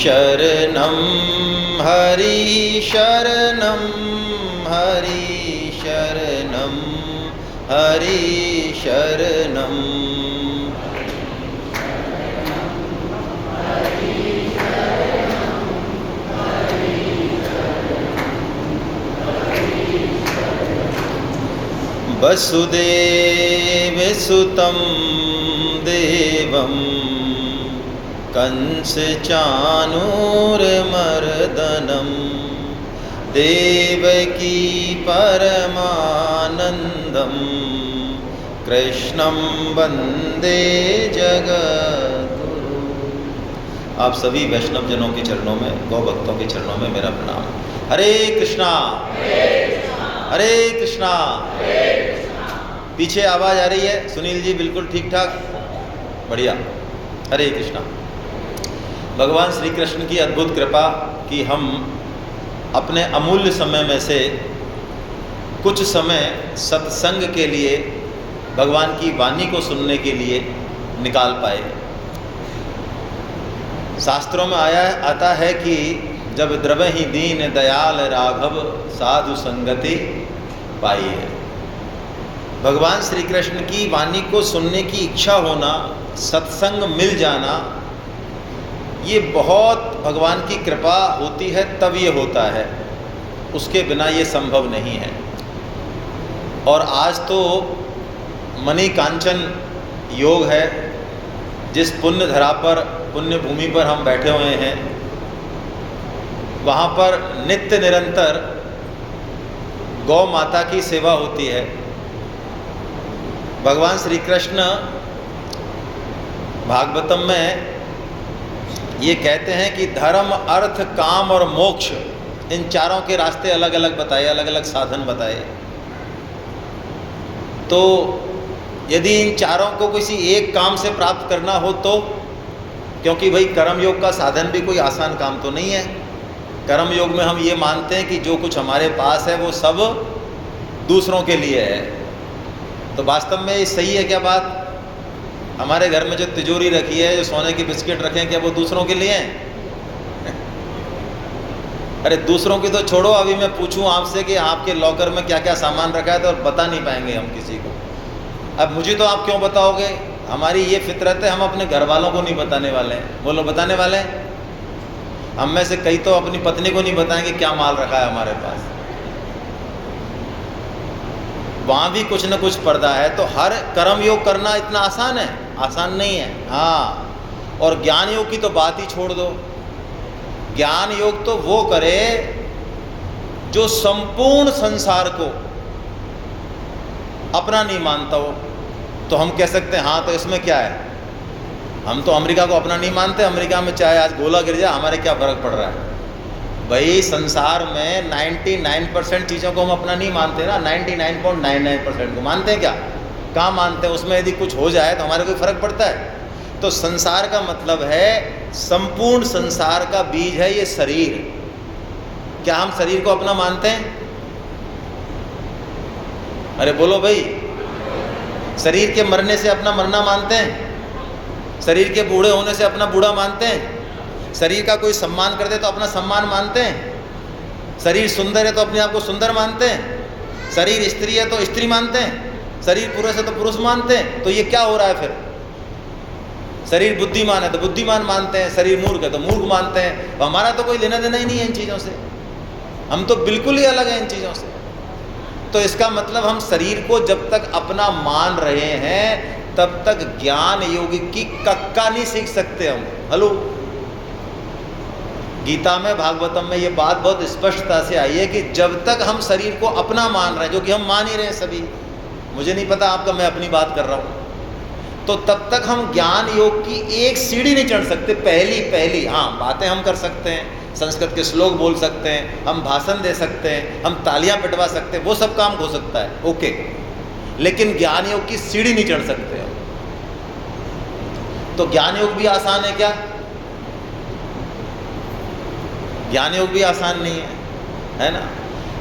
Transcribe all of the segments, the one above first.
शरणं हरि शरणं हरि शरणं हरि शरणं वसुदेवसुतं देवं कंसचाणूरमर्दनं देवकी परमानंदं कृष्णं वंदे जगद्गुरु। आप सभी वैष्णव जनों के चरणों में, गौ भक्तों के चरणों में मेरा प्रणाम। हरे कृष्णा हरे कृष्णा। पीछे आवाज आ रही है सुनील जी? बिल्कुल ठीक ठाक, बढ़िया। हरे कृष्णा। भगवान श्री कृष्ण की अद्भुत कृपा कि हम अपने अमूल्य समय में से कुछ समय सत्संग के लिए, भगवान की वाणी को सुनने के लिए निकाल पाए। शास्त्रों में आता है कि जब द्रवहि दीन दयाल राघव साधु संगति पाई है। भगवान श्री कृष्ण की वाणी को सुनने की इच्छा होना, सत्संग मिल जाना, ये बहुत भगवान की कृपा होती है, तब ये होता है, उसके बिना ये संभव नहीं है। और आज तो मणि कांचन योग है, जिस पुण्य धरा पर, पुण्य भूमि पर हम बैठे हुए हैं, वहाँ पर नित्य निरंतर गौ माता की सेवा होती है। भगवान श्री कृष्ण भागवतम में ये कहते हैं कि धर्म, अर्थ, काम और मोक्ष, इन चारों के रास्ते अलग अलग बताए, अलग अलग साधन बताए। तो यदि इन चारों को किसी एक काम से प्राप्त करना हो तो, क्योंकि भाई कर्म योग का साधन भी कोई आसान काम तो नहीं है। कर्म योग में हम ये मानते हैं कि जो कुछ हमारे पास है वो सब दूसरों के लिए है। तो वास्तव में ये सही है क्या बात? हमारे घर में जो तिजोरी रखी है, जो सोने की बिस्किट रखे हैं, क्या वो दूसरों के लिए हैं? अरे दूसरों की तो छोड़ो, अभी मैं पूछूं आपसे कि आपके लॉकर में क्या क्या सामान रखा है तो बता नहीं पाएंगे हम किसी को। अब मुझे तो आप क्यों बताओगे? हमारी ये फितरत है, हम अपने घर वालों को नहीं बताने वाले हैं। बोलो, बताने वाले हैं? हम में से कई तो अपनी पत्नी को नहीं बताएंगे क्या माल रखा है हमारे पास। वहाँ भी कुछ न कुछ पर्दा है। तो हर कर्म योग करना इतना आसान है? आसान नहीं है। हाँ, और ज्ञान योग की तो बात ही छोड़ दो। ज्ञान योग तो वो करे जो संपूर्ण संसार को अपना नहीं मानता हो। तो हम कह सकते हैं हाँ, तो इसमें क्या है, हम तो अमेरिका को अपना नहीं मानते, अमेरिका में चाहे आज गोला गिर जाए हमारे क्या फ़र्क पड़ रहा है। भाई संसार में 99% चीज़ों को हम अपना नहीं मानते ना, 99.99% को मानते हैं। क्या कहाँ मानते हैं? उसमें यदि कुछ हो जाए तो हमारे कोई फ़र्क पड़ता है? तो संसार का मतलब है, संपूर्ण संसार का बीज है ये शरीर। क्या हम शरीर को अपना मानते हैं? अरे बोलो भाई, शरीर के मरने से अपना मरना मानते हैं? शरीर के बूढ़े होने से अपना बूढ़ा मानते हैं? शरीर का कोई सम्मान कर दे तो अपना सम्मान मानते हैं? शरीर सुंदर है तो अपने आप को सुंदर मानते हैं? शरीर स्त्री है तो स्त्री मानते हैं? शरीर पुरुष है तो पुरुष मानते हैं? तो ये क्या हो रहा है फिर? शरीर बुद्धिमान है तो बुद्धिमान मानते हैं, शरीर मूर्ख है तो मूर्ख मानते हैं। तो हमारा तो कोई लेना देना ही नहीं है इन चीज़ों से, हम तो बिल्कुल ही अलग हैं इन चीज़ों से। तो इसका मतलब हम शरीर को जब तक अपना मान रहे हैं तब तक ज्ञान योग की कक्का नहीं सीख सकते हम। हेलो, गीता में, भागवतम में ये बात बहुत स्पष्टता से आई है कि जब तक हम शरीर को अपना मान रहे हैं, जो कि हम मान ही रहे हैं सभी, मुझे नहीं पता आपका, मैं अपनी बात कर रहा हूँ, तो तब तक हम ज्ञान योग की एक सीढ़ी नहीं चढ़ सकते। पहली हाँ, बातें हम कर सकते हैं, संस्कृत के श्लोक बोल सकते हैं, हम भाषण दे सकते हैं, हम तालियां पिटवा सकते हैं, वो सब काम हो सकता है, ओके, लेकिन ज्ञान योग की सीढ़ी नहीं चढ़ सकते हम। तो ज्ञान योग भी आसान है क्या? ज्ञान योग भी आसान नहीं है ना?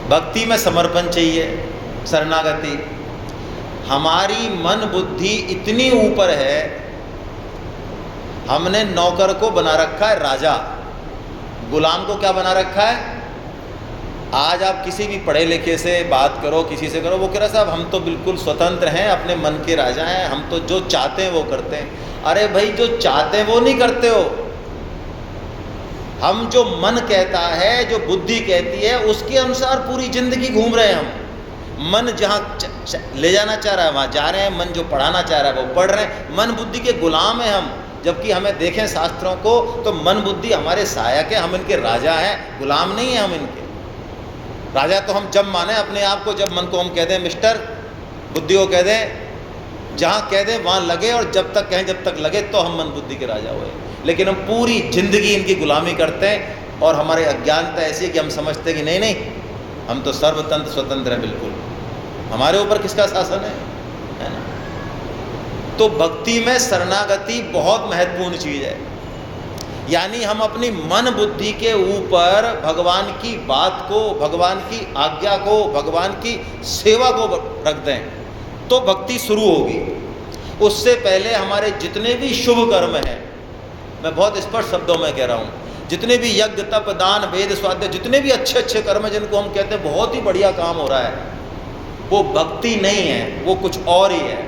भक्ति में समर्पण चाहिए, शरणागति। हमारी मन बुद्धि इतनी ऊपर है, हमने नौकर को बना रखा है राजा, गुलाम को क्या बना रखा है? आज आप किसी भी पढ़े लिखे से बात करो, किसी से करो, वो कह रहा साहब हम तो बिल्कुल स्वतंत्र हैं, अपने मन के राजा हैं, हम तो जो चाहते हैं वो करते हैं। अरे भाई, जो चाहते हैं वो नहीं करते हो। हम जो मन कहता है, जो बुद्धि कहती है, उसके अनुसार पूरी जिंदगी घूम रहे हैं हम। मन जहाँ ले जाना चाह रहा है वहाँ जा रहे हैं, मन जो पढ़ाना चाह रहा है वो पढ़ रहे हैं। मन बुद्धि के गुलाम हैं हम। जबकि हमें देखें शास्त्रों को तो मन बुद्धि हमारे सहायक है, हम इनके राजा हैं, गुलाम नहीं हैं हम इनके। राजा तो हम जब माने अपने आप को, जब मन को हम कह दें मिस्टर, बुद्धि को कह दें, जहाँ कह दें वहाँ लगे, और जब तक कहें जब तक लगे, तो हम मन बुद्धि के राजा हुए। लेकिन हम पूरी जिंदगी इनकी गुलामी करते हैं, और हमारे अज्ञानता ऐसी है कि हम समझते हैं कि नहीं नहीं, हम तो सर्वतंत्र स्वतंत्र हैं, बिल्कुल हमारे ऊपर किसका शासन है ना। तो भक्ति में शरणागति बहुत महत्वपूर्ण चीज़ है। यानी हम अपनी मन बुद्धि के ऊपर भगवान की बात को, भगवान की आज्ञा को, भगवान की सेवा को रख दें, तो भक्ति शुरू होगी। उससे पहले हमारे जितने भी शुभ कर्म हैं, मैं बहुत स्पष्ट शब्दों में कह रहा हूँ, जितने भी यज्ञ तप दान वेद स्वाध्याय, जितने भी अच्छे अच्छे कर्म जिनको हम कहते हैं बहुत ही बढ़िया काम हो रहा है, वो भक्ति नहीं है, वो कुछ और ही है,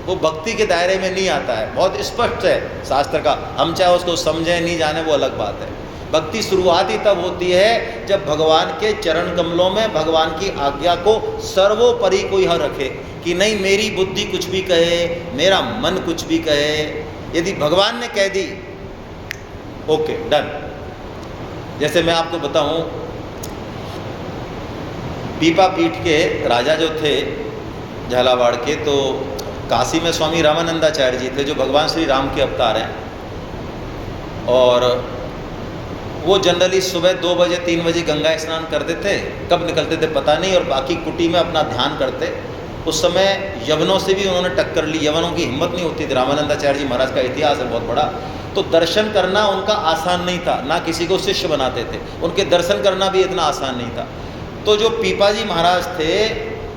वो भक्ति के दायरे में नहीं आता है। बहुत स्पष्ट है शास्त्र का, हम चाहे उसको समझें नहीं जाने वो अलग बात है। भक्ति शुरुआत ही तब होती है जब भगवान के चरण कमलों में भगवान की आज्ञा को सर्वोपरि कोई हर रखे, कि नहीं मेरी बुद्धि कुछ भी कहे, मेरा मन कुछ भी कहे, यदि भगवान ने कह दी ओके डन। जैसे मैं आपको बताऊं, पीपा पीठ के राजा जो थे झालावाड़ के, तो काशी में स्वामी रामानंदाचार्य जी थे, जो भगवान श्री राम के अवतार हैं। और वो जनरली सुबह 2 बजे 3 बजे गंगा स्नान करते थे, कब निकलते थे पता नहीं, और बाकी कुटी में अपना ध्यान करते। उस समय यवनों से भी उन्होंने टक्कर ली, यवनों की हिम्मत नहीं होती थी। रामानंदाचार्य जी महाराज का इतिहास है बहुत बड़ा। तो दर्शन करना उनका आसान नहीं था, ना किसी को शिष्य बनाते थे, उनके दर्शन करना भी इतना आसान नहीं था। तो जो पीपाजी महाराज थे,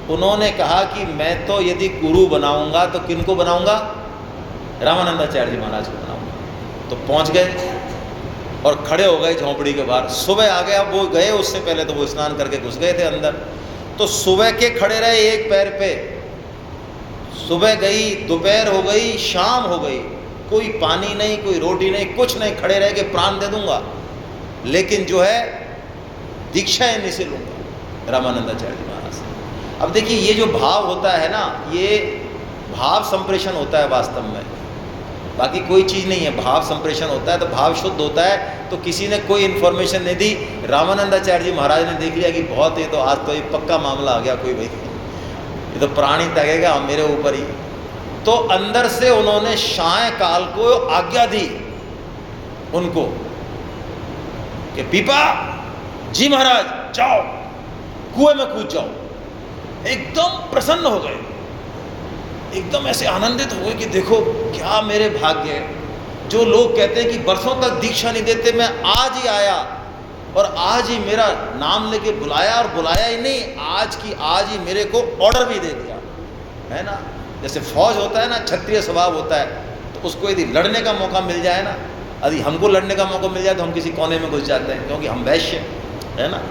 उन्होंने कहा कि मैं तो यदि गुरु बनाऊंगा तो किनको बनाऊंगा? रामानंदाचार्य जी महाराज को बनाऊंगा। तो पहुंच गए और खड़े हो गए झोंपड़ी के बाहर। सुबह आ गया, वो गए, उससे पहले तो वो स्नान करके घुस गए थे अंदर। तो सुबह के खड़े रहे एक पैर पे, सुबह गई, दोपहर हो गई, शाम हो गई, कोई पानी नहीं, कोई रोटी नहीं, कुछ नहीं, खड़े रह के प्राण दे दूंगा, लेकिन जो है दीक्षा इन्हीं से लूँगा, रामानंदाचार्य जी महाराज से। अब देखिए, ये जो भाव होता है ना, ये भाव संप्रेषण होता है वास्तव में, बाकी कोई चीज़ नहीं है। भाव संप्रेषण होता है तो भाव शुद्ध होता है। तो किसी ने कोई इन्फॉर्मेशन नहीं दी, रामानंदाचार्य जी महाराज ने देख लिया कि बहुत ही, तो आज तो ये पक्का मामला आ गया, कोई भाई ये तो प्राण ही तगेगा मेरे ऊपर ही। तो अंदर से उन्होंने सायंकाल को आज्ञा दी उनको कि पीपा जी महाराज जाओ, कुएं में कूद जाओ। एकदम प्रसन्न हो गए, एकदम ऐसे आनंदित हो गए कि देखो क्या मेरे भाग्य है। जो लोग कहते हैं कि बरसों तक दीक्षा नहीं देते, मैं आज ही आया और आज ही मेरा नाम लेके बुलाया, और बुलाया ही नहीं, आज की आज ही मेरे को ऑर्डर भी दे दिया, है ना। जैसे फौज होता है ना, क्षत्रिय स्वभाव होता है, तो उसको यदि लड़ने का मौका मिल जाए ना, यदि हमको लड़ने का मौका मिल जाए तो हम किसी कोने में घुस जाते हैं, क्योंकि हम वैश्य है ना।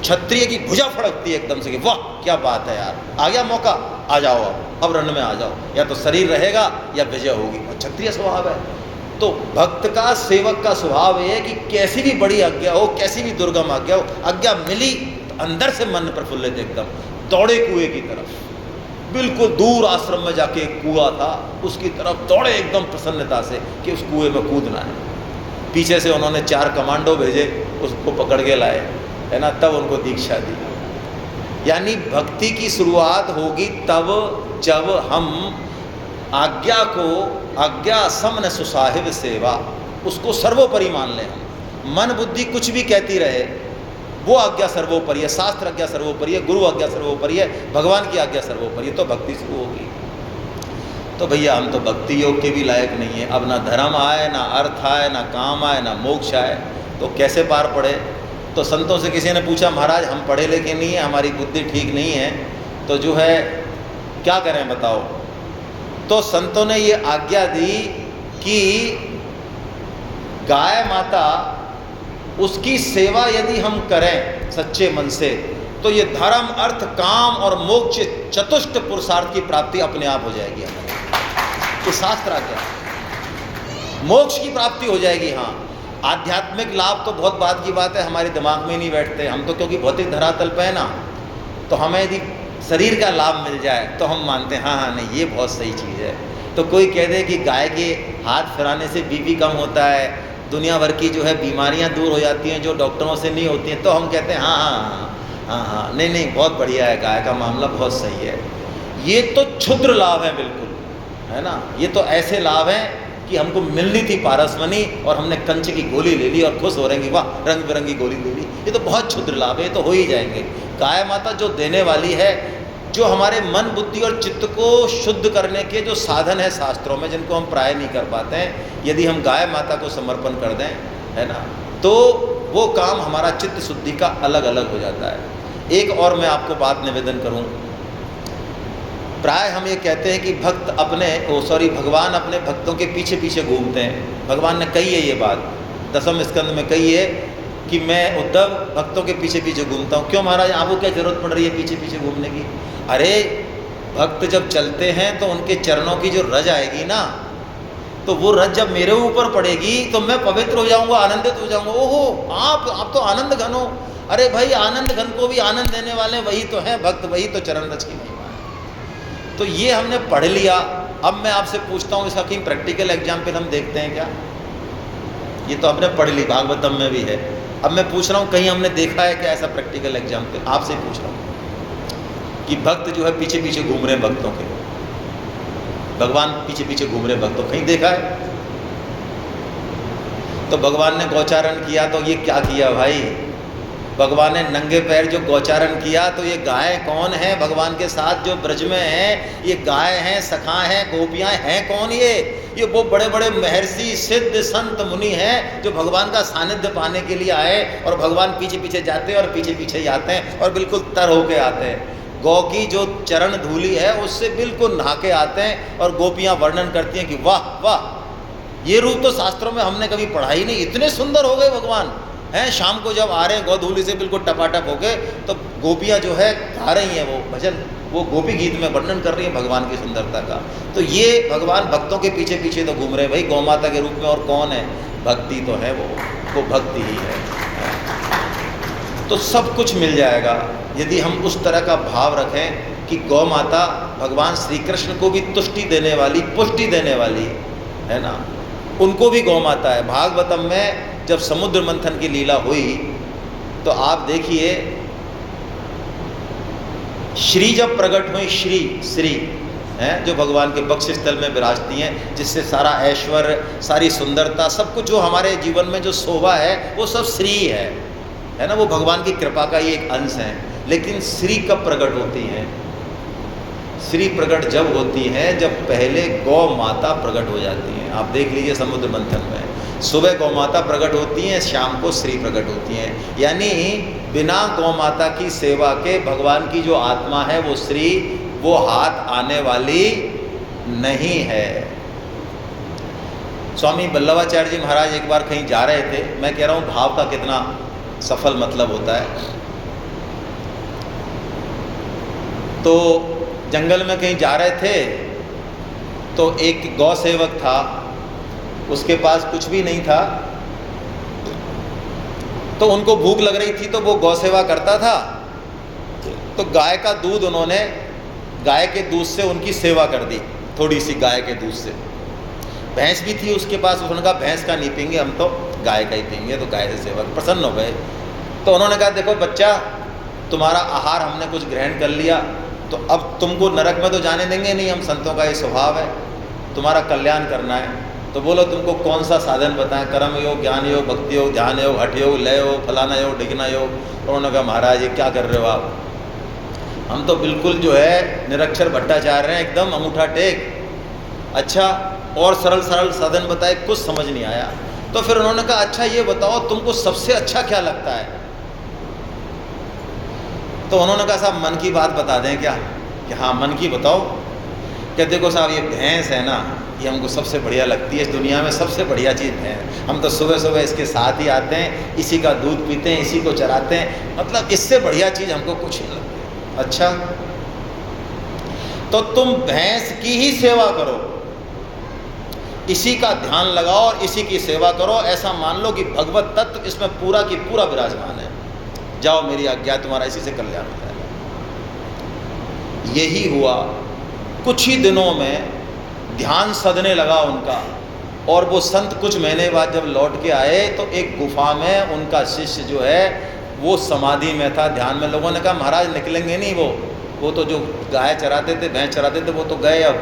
क्षत्रिय की भुजा फड़कती है एकदम से कि वाह क्या बात है यार, आ गया मौका, आ जाओ अब रण में आ जाओ, या तो शरीर रहेगा या विजय होगी। और क्षत्रिय स्वभाव है। तो भक्त का, सेवक का स्वभाव ये है कि कैसी भी बड़ी आज्ञा हो, कैसी भी दुर्गम आज्ञा हो, आज्ञा मिली तो अंदर से मन प्रफुल्लित, एकदम दौड़े कुएं की तरफ। बिल्कुल दूर आश्रम में जाके एक कुआं था, उसकी तरफ दौड़े एकदम प्रसन्नता से कि उस कुएं में कूदना है। पीछे से उन्होंने 4 कमांडो भेजे, उसको पकड़ के लाए, है ना, तब उनको दीक्षा दी। यानी भक्ति की शुरुआत होगी तब जब हम आज्ञा को, आज्ञा समन सुसाहिब सेवा, उसको सर्वोपरि मान लें। हम मन बुद्धि कुछ भी कहती रहे, वो आज्ञा सर्वोपरि है, शास्त्र आज्ञा सर्वोपरि है, गुरु आज्ञा सर्वोपरि है, भगवान की आज्ञा सर्वोपरि है, तो भक्ति शुरू होगी। तो भैया हम तो भक्ति योग के भी लायक नहीं है। अब ना धर्म आए, ना अर्थ आए, ना काम आए, ना मोक्ष आए, तो कैसे पार पड़े। तो संतों से किसी ने पूछा, महाराज हम पढ़े लिखे नहीं हैं, हमारी बुद्धि ठीक नहीं है, तो जो है क्या करें बताओ। तो संतों ने ये आज्ञा दी कि गाय माता उसकी सेवा यदि हम करें सच्चे मन से, तो ये धर्म, अर्थ, काम और मोक्ष चतुष्ट पुरुषार्थ की प्राप्ति अपने आप हो जाएगी हमारी। ये शास्त्र आ गया, मोक्ष की प्राप्ति हो जाएगी। हाँ, आध्यात्मिक लाभ तो बहुत बाद की बात है, हमारे दिमाग में नहीं बैठते हम तो, क्योंकि भौतिक धरातल पे है ना, तो हमें यदि शरीर का लाभ मिल जाए तो हम मानते हैं हाँ हाँ नहीं ये बहुत सही चीज़ है। तो कोई कह दे कि गाय के हाथ फिराने से बीपी कम होता है, दुनिया भर की जो है बीमारियां दूर हो जाती हैं जो डॉक्टरों से नहीं होती हैं, तो हम कहते हैं हाँ हाँ हाँ हाँ हाँ नहीं नहीं बहुत बढ़िया है, गाय का मामला बहुत सही है। ये तो क्षुद्र लाभ है बिल्कुल, है ना। ये तो ऐसे लाभ हैं कि हमको मिलनी थी पारसमणि और हमने कंच की गोली ले ली और खुश हो रहे हैं कि वाह रंग बिरंगी गोली ले ली। ये तो बहुत क्षुद्र लाभ है, ये तो हो ही जाएंगे। गाय माता जो देने वाली है, जो हमारे मन, बुद्धि और चित्त को शुद्ध करने के जो साधन है शास्त्रों में, जिनको हम प्राय नहीं कर पाते हैं, यदि हम गाय माता को समर्पण कर दें, है ना, तो वो काम हमारा चित्त शुद्धि का अलग अलग हो जाता है। एक और मैं आपको बात निवेदन करूं, प्राय हम ये कहते हैं कि भगवान अपने भक्तों के पीछे पीछे घूमते हैं। भगवान ने कही है ये बात, 10वें स्कंद में कही है कि मैं उद्धव भक्तों के पीछे पीछे घूमता हूँ। क्यों महाराज, आपको क्या जरूरत पड़ रही है पीछे पीछे घूमने की? अरे भक्त जब चलते हैं तो उनके चरणों की जो रज आएगी ना, तो वो रज जब मेरे ऊपर पड़ेगी तो मैं पवित्र हो जाऊंगा, आनंदित हो जाऊंगा। ओहो, आप तो आनंद घन हो। अरे भाई, आनंद घन को भी आनंद देने वाले वही तो हैं भक्त, वही तो चरण रज की महिमा है। तो ये हमने पढ़ लिया। अब मैं आपसे पूछता हूँ, इसका कहीं प्रैक्टिकल एग्जाम्पल हम देखते हैं क्या? ये तो हमने पढ़ ली, भागवतम में भी है। अब मैं पूछ रहा हूँ, कहीं हमने देखा है क्या ऐसा प्रैक्टिकल एग्जाम्पल? आपसे पूछ रहा हूँ कि भक्त जो है पीछे पीछे घूम रहे हैं भक्तों के, भगवान पीछे पीछे घूम रहे हैं भक्तों, कहीं देखा है? तो भगवान ने गौचारण किया तो ये क्या किया भाई? भगवान ने नंगे पैर जो गौचारण किया, तो ये गाय कौन है भगवान के साथ जो ब्रज में है? ये गाय हैं, सखा हैं, गोपियाँ हैं। कौन ये वो बड़े बड़े महर्षि, सिद्ध, संत, मुनि हैं जो भगवान का सानिध्य पाने के लिए आए, और भगवान पीछे पीछे जाते हैं और पीछे पीछे जाते हैं और बिल्कुल तर होके आते हैं। गौ की जो चरण धूली है उससे बिल्कुल नहा के आते हैं, और गोपियाँ वर्णन करती हैं कि वाह वाह, ये रूप तो शास्त्रों में हमने कभी पढ़ा ही नहीं, इतने सुंदर हो गए भगवान हैं। शाम को जब आ रहे हैं गौधूली से बिल्कुल टपाटप हो गए, तो गोपियाँ जो है गा रही हैं वो भजन, वो गोपी गीत में वर्णन कर रही हैं भगवान की सुंदरता का। तो ये भगवान भक्तों के पीछे पीछे तो घूम रहे हैं भाई, गौ माता के रूप में। और कौन है? भक्ति तो है, वो भक्ति ही है। तो सब कुछ मिल जाएगा यदि हम उस तरह का भाव रखें कि गौ माता भगवान श्री कृष्ण को भी तुष्टि देने वाली, पुष्टि देने वाली है ना, उनको भी गौ माता है। भागवतम में जब समुद्र मंथन की लीला हुई तो आप देखिए, श्री जब प्रकट हुई, श्री हैं जो भगवान के बक्षस्थल में विराजती हैं, जिससे सारा ऐश्वर्य, सारी सुंदरता, सब कुछ जो हमारे जीवन में जो शोभा है वो सब श्री है ना, वो भगवान की कृपा का ही एक अंश है। लेकिन श्री कब प्रकट होती हैं? श्री प्रकट जब होती हैं जब पहले गौ माता प्रकट हो जाती हैं। आप देख लीजिए समुद्र मंथन में, सुबह गौ माता प्रकट होती हैं, शाम को श्री प्रकट होती हैं। यानी बिना गौ माता की सेवा के भगवान की जो आत्मा है वो श्री, वो हाथ आने वाली नहीं है। स्वामी वल्लभाचार्य जी महाराज एक बार कहीं जा रहे थे, मैं कह रहा हूँ भाव का कितना सफल मतलब होता है। तो जंगल में कहीं जा रहे थे, तो एक गौ सेवक था, उसके पास कुछ भी नहीं था, तो उनको भूख लग रही थी, तो वो गौ सेवा करता था। तो गाय का दूध, उन्होंने गाय के दूध से उनकी सेवा कर दी, थोड़ी सी गाय के दूध से। भैंस भी थी उसके पास, उन्होंने कहा भैंस का नहीं पीएंगे, हम तो गाय का ही पीएंगे। तो गाय से सेवा, प्रसन्न हो गए। तो उन्होंने कहा देखो बच्चा, तुम्हारा आहार हमने कुछ ग्रहण कर लिया, तो अब तुमको नरक में तो जाने देंगे नहीं, हम संतों का ये स्वभाव है, तुम्हारा कल्याण करना है। तो बोलो तुमको कौन सा साधन बताएं, कर्म योग, ज्ञान योग, भक्ति योग, ध्यान योग, हठ योग, लय योग, फलाना योग, ढिगना योग। उन्होंने कहा महाराज ये क्या कर रहे हो आप, हम तो बिल्कुल जो है निरक्षर भट्टाचार्य हैं, एकदम अंगूठा टेक। अच्छा, और सरल सरल साधन बताए, कुछ समझ नहीं आया। तो फिर उन्होंने कहा अच्छा ये बताओ तुमको सबसे अच्छा क्या लगता है? तो उन्होंने कहा साहब मन की बात बता दें क्या? कि हाँ मन की बताओ। क्या देखो साहब, ये भैंस है ना, ये हमको सबसे बढ़िया लगती है, इस दुनिया में सबसे बढ़िया चीज़ है। हम तो सुबह सुबह इसके साथ ही आते हैं, इसी का दूध पीते हैं, इसी को चराते हैं, मतलब इससे बढ़िया चीज़ हमको कुछ नहीं लगती। अच्छा, तो तुम भैंस की ही सेवा करो, इसी का ध्यान लगाओ और इसी की सेवा करो, ऐसा मान लो कि भगवत तत्व इसमें पूरा की पूरा विराजमान है। जाओ मेरी आज्ञा, तुम्हारा इसी से कल्याण हो जाएगा। यही हुआ। कुछ ही दिनों में ध्यान सधने लगा उनका, और वो संत कुछ महीने बाद जब लौट के आए तो एक गुफा में उनका शिष्य जो है वो समाधि में था, ध्यान में। लोगों ने कहा महाराज निकलेंगे नहीं, वो तो जो गाय चराते थे, भैंस चराते थे, वो तो गए, अब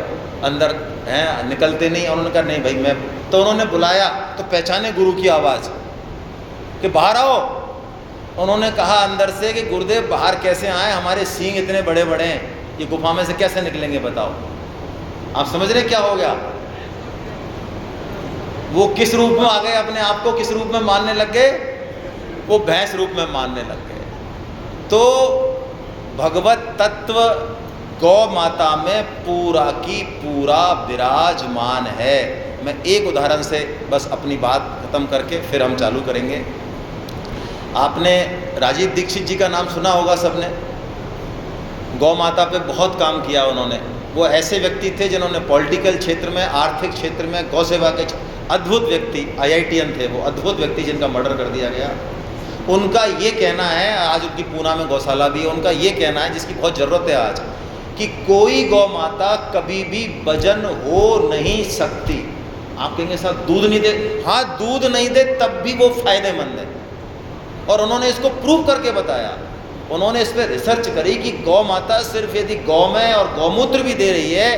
अंदर हैं, निकलते नहीं। और उन्होंने कहा नहीं भाई मैं, तो उन्होंने बुलाया तो पहचाने गुरु की आवाज़ कि बाहर आओ। उन्होंने कहा अंदर से कि गुरुदेव बाहर कैसे आए, हमारे सींग इतने बड़े बड़े हैं, ये गुफा में से कैसे निकलेंगे बताओ। आप समझ रहे क्या हो गया? वो किस रूप में आ गए, अपने आप को किस रूप में मानने लग गए? वो भैंस रूप में मानने लग गए। तो भगवत तत्व गौ माता में पूरा की पूरा विराजमान है। मैं एक उदाहरण से बस अपनी बात खत्म करके फिर हम चालू करेंगे। आपने राजीव दीक्षित जी का नाम सुना होगा सबने। गौ माता पे बहुत काम किया उन्होंने। वो ऐसे व्यक्ति थे जिन्होंने पॉलिटिकल क्षेत्र में, आर्थिक क्षेत्र में, गौ सेवा के अद्भुत व्यक्ति, IITian थे वो, अद्भुत व्यक्ति जिनका मर्डर कर दिया गया। उनका ये कहना है, आज उनकी पूना में गौशाला भी है, उनका ये कहना है जिसकी बहुत ज़रूरत है आज, कि कोई गौ माता कभी भी वजन हो नहीं सकती। आप कहेंगे साहब दूध नहीं दे, हाँ दूध नहीं दे तब भी वो फायदेमंद है। और उन्होंने इसको प्रूव करके बताया। उन्होंने इस पर रिसर्च करी कि गौ माता सिर्फ यदि गौमय और गौमूत्र भी दे रही है,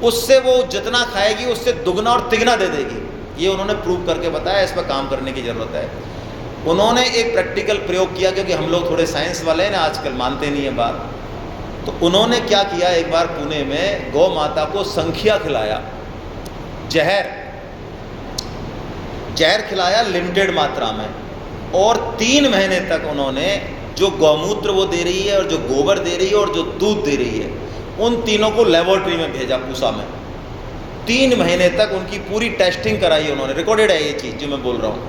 उससे वो जितना खाएगी उससे दुगना और तिगना दे देगी। ये उन्होंने प्रूव करके बताया। इस पर काम करने की ज़रूरत है। उन्होंने एक प्रैक्टिकल प्रयोग किया, क्योंकि हम लोग थोड़े साइंस वाले हैं ना, आजकल मानते नहीं है बात। तो उन्होंने क्या किया, एक बार पुणे में गौ माता को संखिया खिलाया, जहर खिलाया लिमिटेड मात्रा में, और 3 महीने तक उन्होंने जो गौमूत्र वो दे रही है और जो गोबर दे रही है और जो दूध दे रही है, उन तीनों को लेबोरेटरी में भेजा पूसा में। 3 महीने तक उनकी पूरी टेस्टिंग कराई उन्होंने, रिकॉर्डेड है ये चीज़ जो मैं बोल रहा हूँ।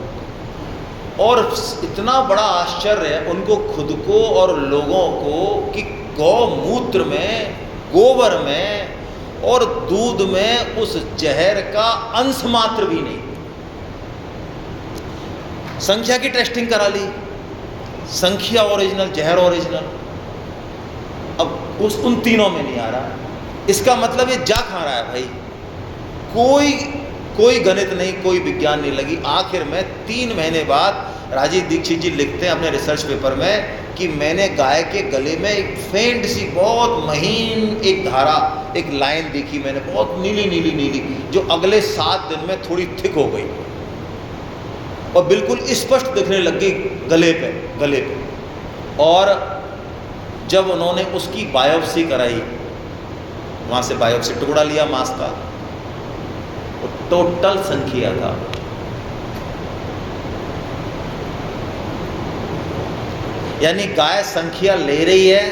और इतना बड़ा आश्चर्य है उनको खुद को और लोगों को कि गौमूत्र में, गोबर में और दूध में उस जहर का अंश मात्र भी नहीं। संख्या की टेस्टिंग करा ली, संख्या ओरिजिनल, जहर ओरिजिनल, अब उन तीनों में नहीं आ रहा। इसका मतलब ये जा खा रहा है भाई। कोई गणित नहीं, कोई विज्ञान नहीं लगी। आखिर में 3 महीने बाद राजीव दीक्षित जी लिखते हैं अपने रिसर्च पेपर में कि मैंने गाय के गले में एक फेंट सी, बहुत महीन एक धारा, एक लाइन देखी मैंने, बहुत नीली नीली नीली, जो अगले 7 दिन में थोड़ी थिक हो गई और बिल्कुल स्पष्ट दिखने लग गई गले पे। और जब उन्होंने उसकी बायोप्सी कराई, वहाँ से बायोप्सी टुकड़ा लिया मांस का, तो टोटल संख्या था। यानी गाय संख्या ले रही है,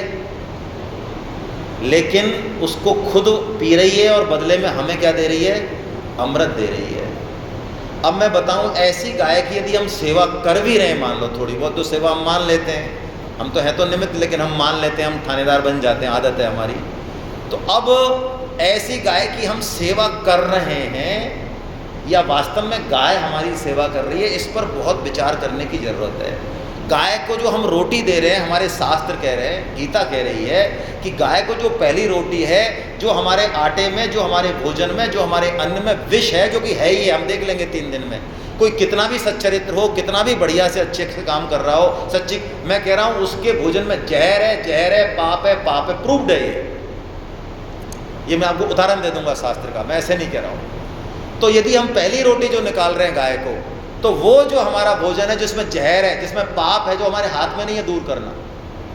लेकिन उसको खुद पी रही है और बदले में हमें क्या दे रही है? अमृत दे रही है। अब मैं बताऊं, ऐसी गाय की यदि हम सेवा कर भी रहे हैं, मान लो थोड़ी बहुत तो सेवा हम मान लेते हैं, हम तो हैं तो निमित्त, लेकिन हम मान लेते हैं, हम थानेदार बन जाते हैं, आदत है हमारी। तो अब ऐसी गाय की हम सेवा कर रहे हैं या वास्तव में गाय हमारी सेवा कर रही है, इस पर बहुत विचार करने की ज़रूरत है। गाय को जो हम रोटी दे रहे हैं, हमारे शास्त्र कह रहे हैं, गीता कह रही है कि गाय को जो पहली रोटी है, जो हमारे आटे में, जो हमारे भोजन में, जो हमारे अन्न में विष है, जो कि है ही, हम देख लेंगे 3 दिन में, कोई कितना भी सच्चरित्र हो, कितना भी बढ़िया से अच्छे से काम कर रहा हो, सच्ची मैं कह रहा हूँ उसके भोजन में जहर है, पाप है, प्रूव्ड है ये मैं आपको उदाहरण दे दूंगा शास्त्र का, मैं ऐसे नहीं कह रहा हूँ। तो यदि हम पहली रोटी जो निकाल रहे हैं गाय को, तो वो जो हमारा भोजन है जिसमें जहर है, जिसमें पाप है, जो हमारे हाथ में नहीं है दूर करना,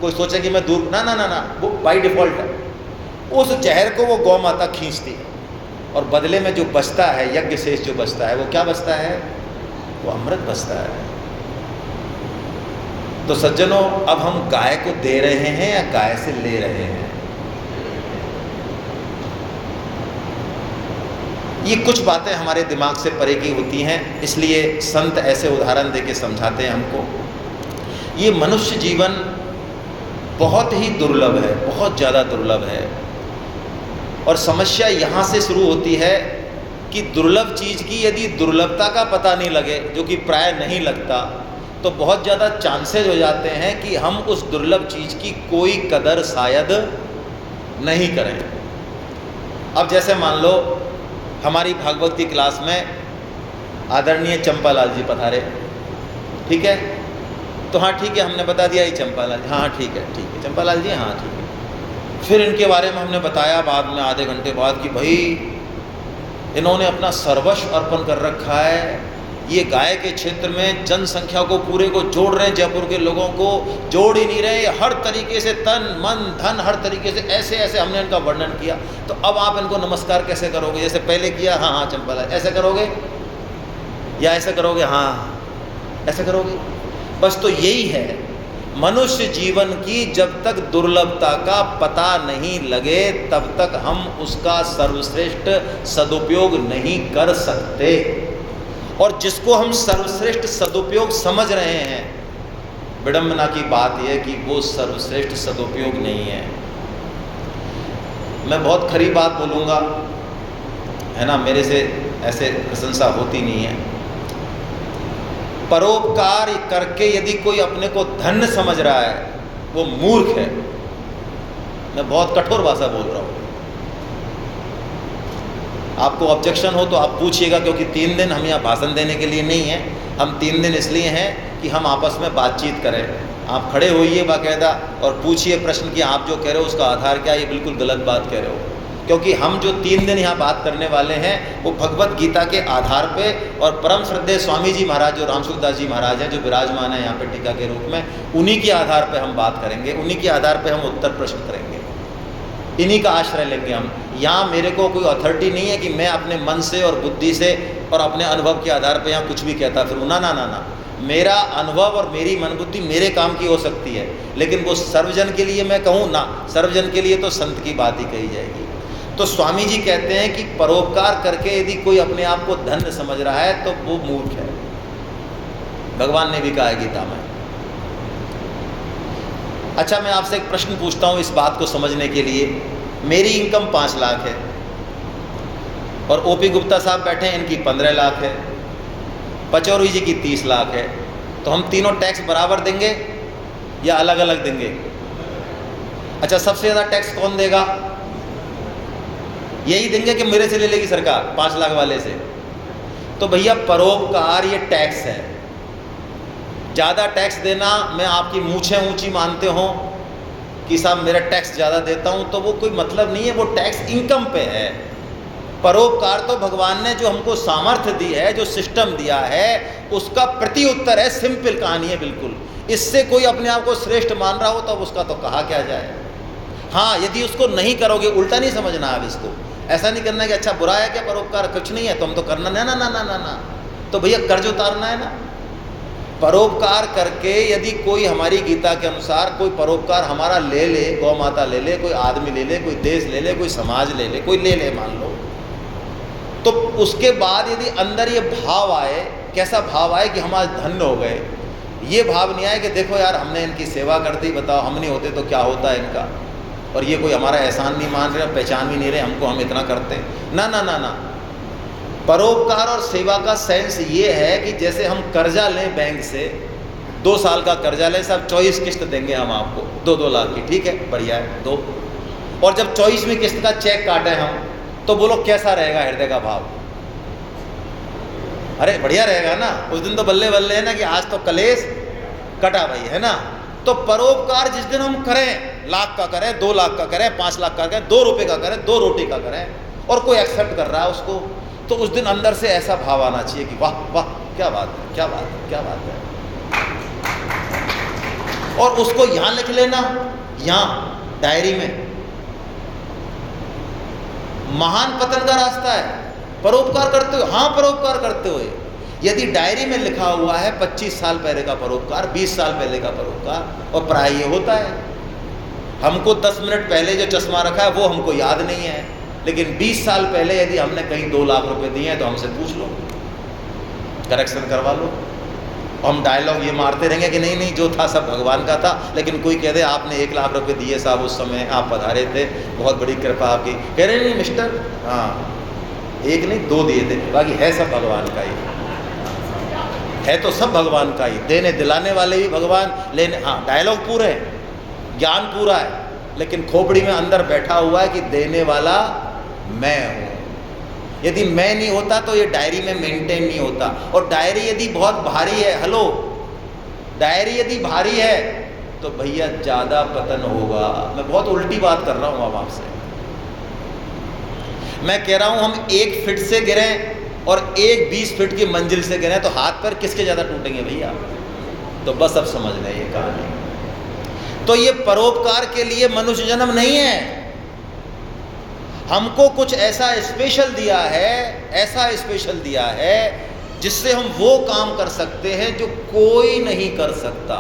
कोई सोचे कि मैं दूर, ना, वो बाय डिफॉल्ट है, उस जहर को वो गौ माता खींचती है, और बदले में जो बचता है, यज्ञ शेष जो बचता है, वो क्या बचता है? वो अमृत बचता है। तो सज्जनों, अब हम गाय को दे रहे हैं या गाय से ले रहे हैं? ये कुछ बातें हमारे दिमाग से परे की होती हैं, इसलिए संत ऐसे उदाहरण दे के समझाते हैं हमको। ये मनुष्य जीवन बहुत ही दुर्लभ है, बहुत ज़्यादा दुर्लभ है। और समस्या यहाँ से शुरू होती है कि दुर्लभ चीज़ की यदि दुर्लभता का पता नहीं लगे, जो कि प्राय नहीं लगता, तो बहुत ज़्यादा चांसेस हो जाते हैं कि हम उस दुर्लभ चीज़ की कोई कदर शायद नहीं करें। अब जैसे मान लो हमारी भागवत की क्लास में आदरणीय चंपालाल जी पधारे, ठीक है, तो हाँ ठीक है, हमने बता दिया ये चंपालाल, हाँ ठीक है चंपालाल जी, हाँ ठीक है। फिर इनके बारे में हमने बताया बाद में आधे घंटे बाद कि भाई इन्होंने अपना सर्वस्व अर्पण कर रखा है, ये गाय के क्षेत्र में जनसंख्या को पूरे को जोड़ रहे हैं, जयपुर के लोगों को जोड़ ही नहीं रहे, हर तरीके से तन मन धन हर तरीके से ऐसे ऐसे हमने इनका वर्णन किया। तो अब आप इनको नमस्कार कैसे करोगे? जैसे पहले किया, हाँ हाँ चंपालाल, ऐसे करोगे या ऐसे करोगे? हाँ ऐसे करोगे। बस तो यही है, मनुष्य जीवन की जब तक दुर्लभता का पता नहीं लगे तब तक हम उसका सर्वश्रेष्ठ सदुपयोग नहीं कर सकते। और जिसको हम सर्वश्रेष्ठ सदुपयोग समझ रहे हैं, विडंबना की बात यह कि वो सर्वश्रेष्ठ सदुपयोग नहीं है। मैं बहुत खरी बात बोलूँगा, है ना, मेरे से ऐसे प्रशंसा होती नहीं है। परोपकार करके यदि कोई अपने को धन्य समझ रहा है, वो मूर्ख है। मैं बहुत कठोर भाषा बोल रहा हूँ। आपको ऑब्जेक्शन हो तो आप पूछिएगा, क्योंकि 3 दिन हम यहाँ भाषण देने के लिए नहीं हैं। हम 3 दिन इसलिए हैं कि हम आपस में बातचीत करें। आप खड़े होइए बाकायदा और पूछिए प्रश्न कि आप जो कह रहे हो उसका आधार क्या है, ये बिल्कुल गलत बात कह रहे हो। क्योंकि हम जो 3 दिन यहाँ बात करने वाले हैं वो भगवत गीता के आधार पे, और परम श्रद्धेय स्वामी जी महाराज जो रामसुखदास जी महाराज हैं, जो विराजमान है यहाँ पे टीका के रूप में, उन्हीं के आधार पे हम बात करेंगे, उन्हीं के आधार पे हम उत्तर प्रश्न करेंगे, इन्हीं का आश्रय लेंगे हम। यहाँ मेरे को कोई अथॉरिटी नहीं है कि मैं अपने मन से और बुद्धि से और अपने अनुभव के आधार पर यहाँ कुछ भी कहता फिरूँ। ना ना ना ना, मेरा अनुभव और मेरी मन बुद्धि मेरे काम की हो सकती है, लेकिन वो सर्वजन के लिए मैं कहूँ ना, सर्वजन के लिए तो संत की बात ही कही जाएगी। तो स्वामी जी कहते हैं कि परोपकार करके यदि कोई अपने आप को धन्य समझ रहा है तो वो मूर्ख है। भगवान ने भी कहा है गीता में। अच्छा, मैं आपसे एक प्रश्न पूछता हूँ इस बात को समझने के लिए। मेरी इनकम 5 लाख है और ओपी गुप्ता साहब बैठे हैं, इनकी 15 लाख है, पचौरी जी की 30 लाख है, तो हम तीनों टैक्स बराबर देंगे या अलग अलग देंगे? अच्छा, सबसे ज़्यादा टैक्स कौन देगा? यही देंगे कि मेरे से ले लेगी सरकार 5 लाख वाले से? तो भैया परोपकार ये टैक्स है। ज़्यादा टैक्स देना, मैं आपकी मूछें ऊंची मानते हो कि साहब मेरा टैक्स ज़्यादा देता हूँ, तो वो कोई मतलब नहीं है, वो टैक्स इनकम पे है। परोपकार तो भगवान ने जो हमको सामर्थ्य दी है, जो सिस्टम दिया है, उसका प्रति उत्तर है। सिंपल कहानी है बिल्कुल। इससे कोई अपने आप को श्रेष्ठ मान रहा हो तो अब उसका तो कहा क्या जाए। हाँ, यदि उसको नहीं करोगे, उल्टा नहीं समझना अब इसको, ऐसा नहीं करना कि अच्छा बुरा है क्या परोपकार, कुछ नहीं है तो हम तो करना, ना ना ना ना ना ना, तो भैया कर्ज उतारना है ना। परोपकार करके यदि कोई हमारी गीता के अनुसार कोई परोपकार हमारा ले ले, गौ माता ले ले, कोई आदमी ले ले, कोई देश ले ले, कोई समाज ले ले, कोई ले ले मान लो, तो उसके बाद यदि अंदर ये भाव आए, कैसा भाव आए कि हम आज धन्य हो गए, ये भाव नहीं आए कि देखो यार हमने इनकी सेवा कर दी, बताओ हम नहीं होते तो क्या होता है इनका, और ये कोई हमारा एहसान नहीं मान रहे, पहचान भी नहीं रहे हमको, हम इतना करते। ना ना ना ना, परोपकार और सेवा का सेंस ये है कि जैसे हम कर्जा लें बैंक से, 2 साल का कर्जा लें, सब 24 किस्त देंगे हम आपको 2-2 लाख की, ठीक है, बढ़िया है, दो। और जब 24वीं किस्त का चेक काटें हम, तो बोलो कैसा रहेगा हृदय का भाव? अरे बढ़िया रहेगा ना, उस दिन तो बल्ले बल्ले है ना कि आज तो कलेश कटा भाई, है ना। तो परोपकार जिस दिन हम करें, लाख का करें, 2 लाख का करें, 5 लाख का करें, 2 रुपये का करें, 2 रोटी का करें, और कोई एक्सेप्ट कर रहा है उसको, तो उस दिन अंदर से ऐसा भाव आना चाहिए कि वाह वाह क्या बात है, क्या बात है, क्या बात है। और उसको यहाँ लिख लेना, यहाँ डायरी में। महान पतन का रास्ता है परोपकार करते हुए, हाँ परोपकार करते हुए। यदि डायरी में लिखा हुआ है 25 साल पहले का परोपकार, 20 साल पहले का परोपकार, और प्राय ये होता है, हमको 10 मिनट पहले जो चश्मा रखा है वो हमको याद नहीं है, लेकिन 20 साल पहले यदि हमने कहीं 2 लाख रुपए दिए हैं तो हमसे पूछ लो, करेक्शन करवा लो। हम डायलॉग ये मारते रहेंगे कि नहीं नहीं जो था सब भगवान का था, लेकिन कोई कह दे आपने 1 लाख रुपए दिए साहब, उस समय आप पधारे थे, बहुत बड़ी कृपा आपकी, कह रहे नहीं मिस्टर, हाँ 1 नहीं 2 दिए थे, बाकी है सब भगवान का ही, है तो सब भगवान का ही, देने दिलाने वाले भी भगवान, लेने, हाँ डायलॉग पूरे हैं, ज्ञान पूरा है, लेकिन खोपड़ी में अंदर बैठा हुआ है कि देने वाला मैं हूँ। यदि मैं नहीं होता तो ये डायरी में मेंटेन नहीं होता, और डायरी यदि बहुत भारी है, हेलो डायरी यदि भारी है तो भैया ज़्यादा पतन होगा। मैं बहुत उल्टी बात कर रहा हूँ अब आपसे, मैं कह रहा हूँ हम 1 फीट से गिरें और 1 20 फीट की मंजिल से गिरें तो हाथ पैर किसके ज़्यादा टूटेंगे भैया? तो बस अब समझ लें ये कहानी। तो ये परोपकार के लिए मनुष्य जन्म नहीं है, हमको कुछ ऐसा स्पेशल दिया है, ऐसा स्पेशल दिया है जिससे हम वो काम कर सकते हैं जो कोई नहीं कर सकता।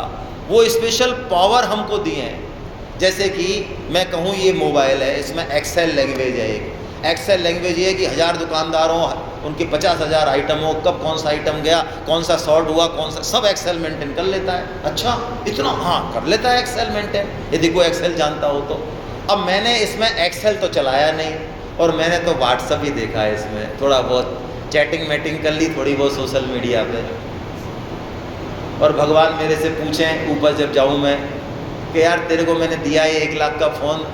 वो स्पेशल पावर हमको दिए हैं। जैसे कि मैं कहूँ ये मोबाइल है, इसमें एक्सेल लैंग्वेज है। एक एक्सेल लैंग्वेज ये है कि 1000 दुकानदारों उनके 50,000 आइटम हो, कब कौन सा आइटम गया, कौन सा शॉर्ट हुआ, कौन सा, सब एक्सेल मेंटेन कर लेता है। अच्छा इतना, हाँ कर लेता है एक्सेल मेंटेन, यदि कोई एक्सेल जानता हो तो। अब मैंने इसमें एक्सेल तो चलाया नहीं, और मैंने तो व्हाट्सअप ही देखा है, इसमें थोड़ा बहुत चैटिंग मैटिंग कर ली, थोड़ी बहुत सोशल मीडिया पे। और भगवान मेरे से पूछें ऊपर जब जाऊँ मैं कि यार तेरे को मैंने दिया है 1 लाख का फ़ोन,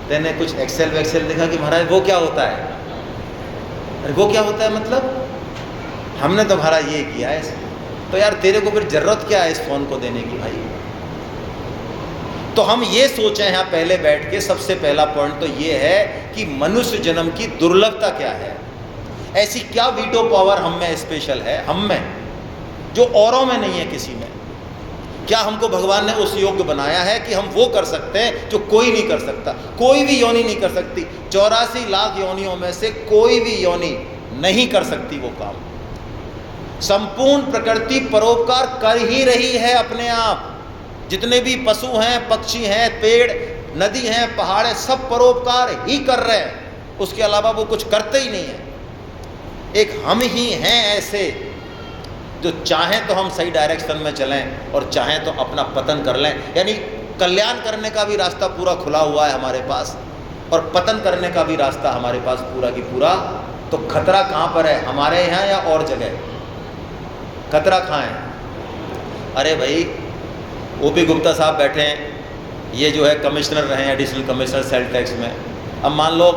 तेने कुछ एक्सेल वैक्सेल देखा कि महाराज वो क्या होता है? अरे वो क्या होता है मतलब? हमने तो महाराज ये किया है इसमें। तो यार तेरे को फिर ज़रूरत क्या है इस फ़ोन को देने की भाई? तो हम ये सोचें यहाँ पहले बैठ के, सबसे पहला पॉइंट तो ये है कि मनुष्य जन्म की दुर्लभता क्या है, ऐसी क्या वीटो पावर हम में स्पेशल है, हम में, जो औरों में नहीं है किसी में। क्या हमको भगवान ने उस योग्य बनाया है कि हम वो कर सकते हैं जो कोई नहीं कर सकता, कोई भी योनि नहीं कर सकती। 84 लाख योनियों में से कोई भी योनि नहीं कर सकती वो काम। संपूर्ण प्रकृति परोपकार कर ही रही है अपने आप। जितने भी पशु हैं, पक्षी हैं, पेड़, नदी हैं, पहाड़ हैं, सब परोपकार ही कर रहे हैं, उसके अलावा वो कुछ करते ही नहीं है। एक हम ही हैं ऐसे जो चाहें तो हम सही डायरेक्शन में चलें और चाहें तो अपना पतन कर लें। यानी कल्याण करने का भी रास्ता पूरा खुला हुआ है हमारे पास, और पतन करने का भी रास्ता हमारे पास पूरा की पूरा। तो खतरा कहाँ पर है, हमारे यहाँ या और जगह? खतरा कहाँ है? अरे भाई ओपी गुप्ता साहब बैठे हैं, ये जो है कमिश्नर रहे हैं, एडिशनल कमिश्नर सेल टैक्स में। अब मान लो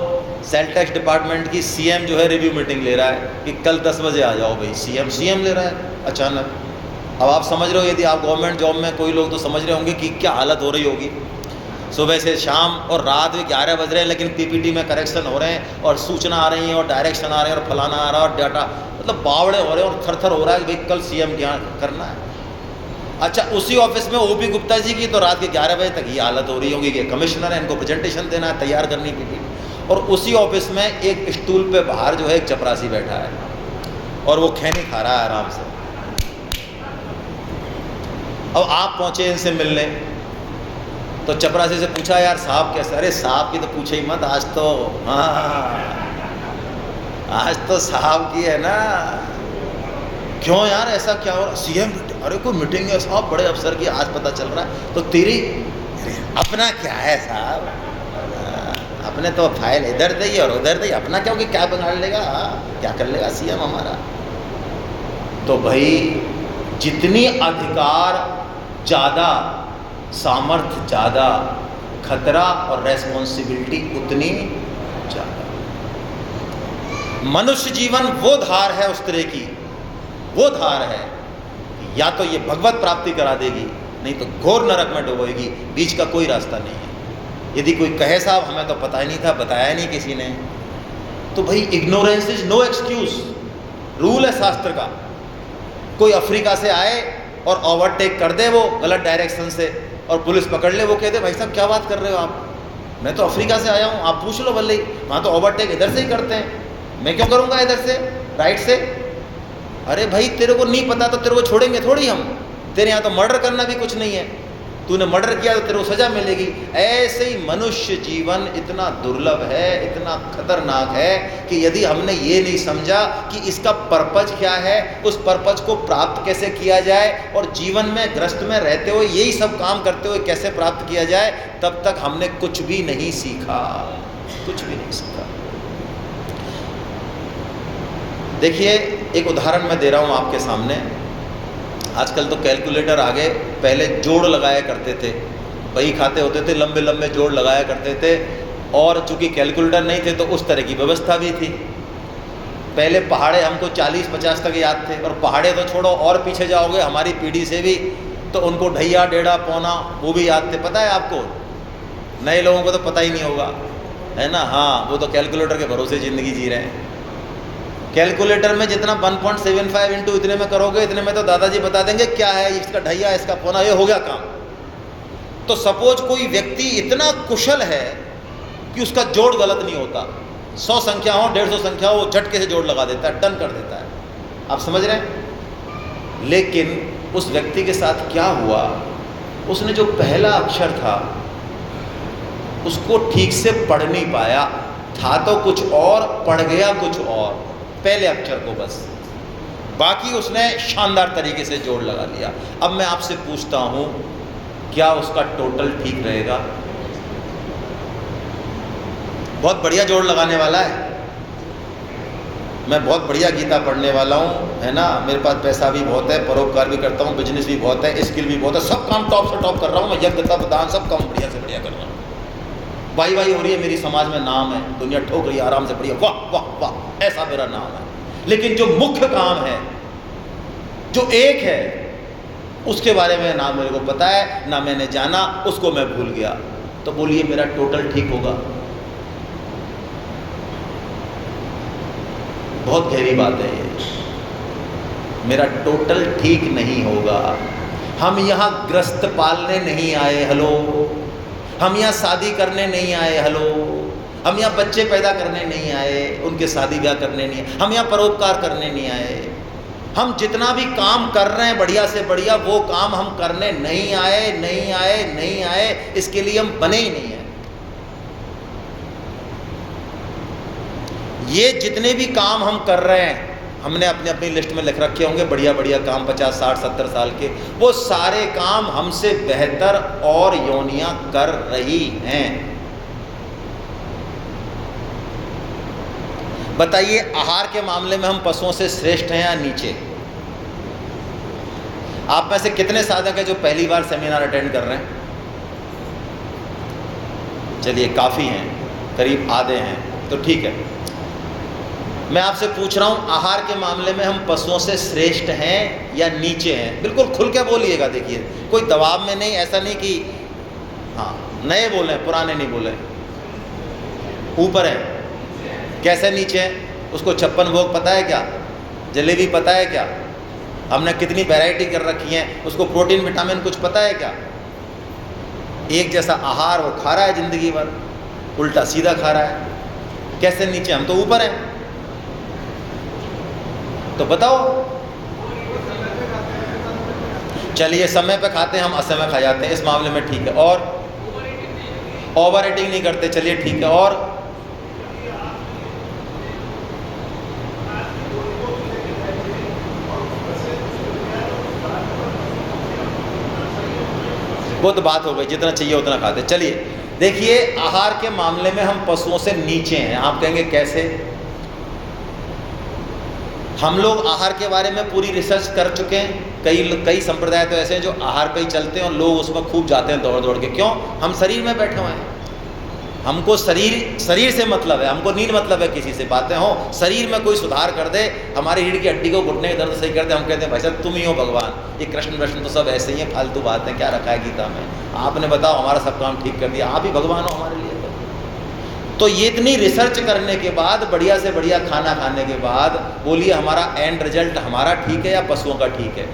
सेल टैक्स डिपार्टमेंट की सीएम जो है रिव्यू मीटिंग ले रहा है कि कल 10 बजे आ जाओ भाई। सीएम ले रहा है अचानक। अब आप समझ रहे हो, यदि आप गवर्नमेंट जॉब में कोई लोग तो समझ रहे होंगे कि क्या हालत हो रही होगी। सुबह से शाम और रात भी 11 बज रहे हैं, लेकिन पीपीटी में करेक्शन हो रहे हैं और सूचना आ रही हैं और डायरेक्शन आ रहे हैं और फलाना आ रहा है और डाटा, मतलब बावड़े हो रहे हैं और थर हो रहा है कि भाई कल सीएम क्या करना है। अच्छा, उसी ऑफिस में ओपी गुप्ता जी की तो रात के 11 बजे तक ये हालत हो रही होगी कि कमिश्नर है, इनको प्रेजेंटेशन देना है, तैयार करनी पीपीटी। और उसी ऑफिस में एक स्टूल पे बाहर जो है एक चपरासी बैठा है और वो खैनी खा रहा है आराम से। अब आप पहुंचे इनसे मिलने, तो चपरासी से पूछा यार साहब कैसे? अरे साहब की तो पूछे ही मत, आज तो हाँ आज तो साहब की है ना। क्यों यार ऐसा क्या हो रहा? सीएम, अरे कोई मीटिंग है साहब, बड़े अफसर की, आज पता चल रहा है। तो तेरी अपना क्या है साहब, अपने तो फाइल इधर दे और उधर दे, अपना क्या होगी, क्या बिगाड़ लेगा, क्या कर लेगा सीएम हमारा। तो भाई जितनी अधिकार ज़्यादा, सामर्थ्य ज़्यादा, खतरा और रेस्पॉन्सिबिलिटी उतनी ज़्यादा। मनुष्य जीवन वो धार है उस तरह की, वो धार है या तो ये भगवत प्राप्ति करा देगी, नहीं तो घोर नरक में डुबोएगी, बीच का कोई रास्ता नहीं है। यदि कोई कहे साहब हमें तो पता ही नहीं था, बताया नहीं किसी ने, तो भाई ignorance is no excuse, rule है शास्त्र का। कोई अफ्रीका से आए और ओवरटेक कर दे वो गलत डायरेक्शन से और पुलिस पकड़ ले, वो कह दे भाई साहब क्या बात कर रहे हो आप, मैं तो अफ्रीका से आया हूँ, आप पूछ लो भले ही, वहाँ तो ओवरटेक इधर से ही करते हैं, मैं क्यों करूँगा इधर से राइट से। अरे भाई तेरे को नहीं पता तो तेरे को छोड़ेंगे थोड़ी हम, तेरे यहाँ तो मर्डर करना भी कुछ नहीं है, तूने मर्डर किया तो तेरे को सजा मिलेगी। ऐसे ही मनुष्य जीवन इतना दुर्लभ है, इतना खतरनाक है कि यदि हमने ये नहीं समझा कि इसका पर्पज क्या है, उस पर्पज को प्राप्त कैसे किया जाए और जीवन में ग्रस्त में रहते हुए यही सब काम करते हुए कैसे प्राप्त किया जाए, तब तक हमने कुछ भी नहीं सीखा, कुछ भी नहीं सीखा। देखिए एक उदाहरण मैं दे रहा हूँ आपके सामने। आजकल तो कैलकुलेटर आ गए, पहले जोड़ लगाया करते थे, बही खाते होते थे, लंबे लंबे जोड़ लगाया करते थे, और चूंकि कैलकुलेटर नहीं थे तो उस तरह की व्यवस्था भी थी। पहले पहाड़े हमको 40-50 तक याद थे, और पहाड़े तो छोड़ो और पीछे जाओगे हमारी पीढ़ी से भी तो उनको ढैया डेढ़ा पौना वो भी याद थे। पता है आपको? नए लोगों को तो पता ही नहीं होगा, है ना? हाँ, वो तो कैलकुलेटर के भरोसे ज़िंदगी जी रहे हैं। कैलकुलेटर में जितना 1.75 इंटू इतने में करोगे, इतने में तो दादाजी बता देंगे क्या है इसका ढैया, इसका पौना, ये हो गया काम। तो सपोज कोई व्यक्ति इतना कुशल है कि उसका जोड़ गलत नहीं होता, 100 संख्या हो 150 संख्या हो, वो झटके से जोड़ लगा देता है, डन कर देता है। आप समझ रहे हैं? लेकिन उस व्यक्ति के साथ क्या हुआ, उसने जो पहला अक्षर था उसको ठीक से पढ़ नहीं पाया, था तो कुछ और, पढ़ गया कुछ और, पहले अक्षर को बस, बाकी उसने शानदार तरीके से जोड़ लगा लिया। अब मैं आपसे पूछता हूं, क्या उसका टोटल ठीक रहेगा? बहुत बढ़िया जोड़ लगाने वाला है, मैं बहुत बढ़िया गीता पढ़ने वाला हूँ, है ना, मेरे पास पैसा भी बहुत है, परोपकार भी करता हूँ, बिजनेस भी बहुत है, स्किल भी बहुत है, सब काम टॉप से टॉप कर रहा हूँ मैं, यज्ञ तप दान सब काम बढ़िया से बढ़िया कर रहा हूँ, वाई वाई हो रही है, मेरी समाज में नाम है, दुनिया ठोक रही है आराम से, बढ़िया, वाह वाह वाह, ऐसा मेरा नाम है। लेकिन जो मुख्य काम है, जो एक है, उसके बारे में ना मेरे को पता है, ना मैंने जाना, उसको मैं भूल गया। तो बोलिए मेरा टोटल ठीक होगा? बहुत गहरी बात है ये, मेरा टोटल ठीक नहीं होगा। हम यहाँ ग्रस्त पालने नहीं आए, हेलो, हम यहाँ शादी करने नहीं आए, हेलो, हम यहाँ बच्चे पैदा करने नहीं आए, उनके शादी ब्याह करने नहीं आए, हम यहाँ परोपकार करने नहीं आए। हम जितना भी काम कर रहे हैं बढ़िया से बढ़िया, वो काम हम करने नहीं आए, नहीं आए, नहीं आए, इसके लिए हम बने ही नहीं हैं। ये जितने भी काम हम कर रहे हैं, हमने अपने अपनी लिस्ट में लिख रखे होंगे बढ़िया बढ़िया काम, 50, 60, 70 साल के, वो सारे काम हमसे बेहतर और योनियां कर रही हैं। बताइए आहार के मामले में हम पशुओं से श्रेष्ठ हैं या नीचे? आप में से कितने साधक हैं जो पहली बार सेमिनार अटेंड कर रहे हैं? चलिए काफ़ी हैं, करीब आधे हैं, तो ठीक है। मैं आपसे पूछ रहा हूं, आहार के मामले में हम पशुओं से श्रेष्ठ हैं या नीचे हैं? बिल्कुल खुल के बोलिएगा, देखिए कोई दबाव में नहीं, ऐसा नहीं कि हाँ नए बोले पुराने नहीं बोले, ऊपर है। कैसे नीचे हैं? उसको 56 भोग पता है क्या? जलेबी पता है क्या? हमने कितनी वैरायटी कर रखी है, उसको प्रोटीन विटामिन कुछ पता है क्या? एक जैसा आहार वो खा रहा है जिंदगी भर, उल्टा सीधा खा रहा है। कैसे नीचे? हम तो ऊपर हैं। तो बताओ, चलिए समय पे खाते हैं हम, असमय खा जाते हैं, इस मामले में ठीक है। और ओवर ईटिंग नहीं करते, चलिए ठीक है। और वो तो बात हो गई, जितना चाहिए उतना खाते। चलिए देखिए, आहार के मामले में हम पशुओं से नीचे हैं। आप कहेंगे कैसे? हम लोग आहार के बारे में पूरी रिसर्च कर चुके हैं। कई संप्रदाय तो ऐसे हैं जो आहार पे ही चलते हैं और लोग उसमें खूब जाते हैं दौड़ दौड़ के। क्यों? हम शरीर में बैठे हुए हैं, हमको शरीर से मतलब है, हमको नींद मतलब है किसी से बातें हो। शरीर में कोई सुधार कर दे, हमारी रीढ़ की हड्डी को, घुटने के दर्द सही कर दे, हम कहते हैं भाई साहब तुम ही हो भगवान। ये कृष्ण तो सब ऐसे ही हैं, फालतू बातें, क्या रखा है गीता में? आपने बताओ, हमारा सब काम ठीक कर दिया, आप ही भगवान हो हमारे लिए। तो ये इतनी रिसर्च करने के बाद, बढ़िया से बढ़िया खाना खाने के बाद, बोलिए हमारा एंड रिजल्ट हमारा ठीक है या पशुओं का ठीक है?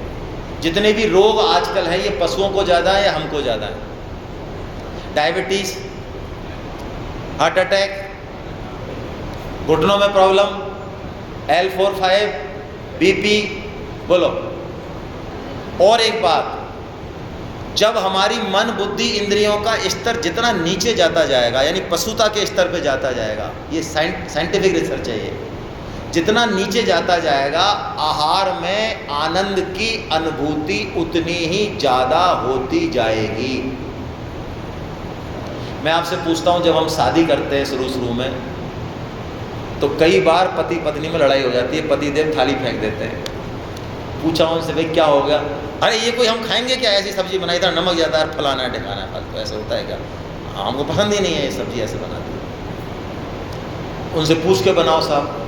जितने भी रोग आजकल हैं ये पशुओं को ज़्यादा है या हमको ज़्यादा है? डायबिटीज़, हार्ट अटैक, घुटनों में प्रॉब्लम, L4-5, BP, बोलो। और एक बात, जब हमारी मन बुद्धि इंद्रियों का स्तर जितना नीचे जाता जाएगा, यानी पशुता के स्तर पे जाता जाएगा, ये साइंटिफिक रिसर्च है, ये जितना नीचे जाता जाएगा आहार में आनंद की अनुभूति उतनी ही ज़्यादा होती जाएगी। मैं आपसे पूछता हूँ, जब हम शादी करते हैं शुरू में तो कई बार पति पत्नी में लड़ाई हो जाती है, पति देव थाली फेंक देते हैं। पूछा उनसे, भाई क्या हो गया? अरे ये कोई हम खाएंगे क्या, ऐसी सब्जी बनाई था, नमक ज़्यादा है, फलाना है ढिकाना है, फालतू ऐसे होता है क्या? हमको पसंद ही नहीं है ये सब्जी ऐसे बनाती है। उनसे पूछ के बनाओ साहब।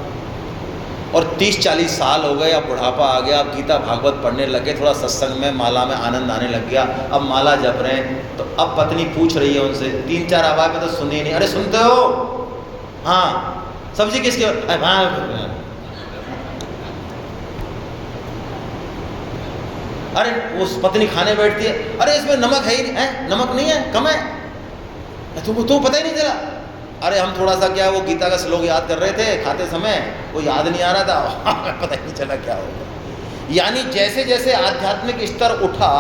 और 30-40 साल हो गए, अब बुढ़ापा आ गया, अब गीता भागवत पढ़ने लगे, थोड़ा सत्संग में माला में आनंद आने लग गया, अब माला जप रहे हैं, तो अब पत्नी पूछ रही है उनसे, 3-4 आवाज़ में तो सुनी नहीं, अरे सुनते हो? हाँ, सब्जी किसकी? अरे वो पत्नी खाने बैठती है, अरे इसमें नमक है ही नहीं, है नमक नहीं है, कम है, तुमको पता ही नहीं चला। अरे हम थोड़ा सा क्या वो गीता का श्लोक याद कर रहे थे खाते समय, वो याद नहीं आ रहा था, पता ही नहीं चला क्या हो गया। यानी जैसे जैसे आध्यात्मिक स्तर उठा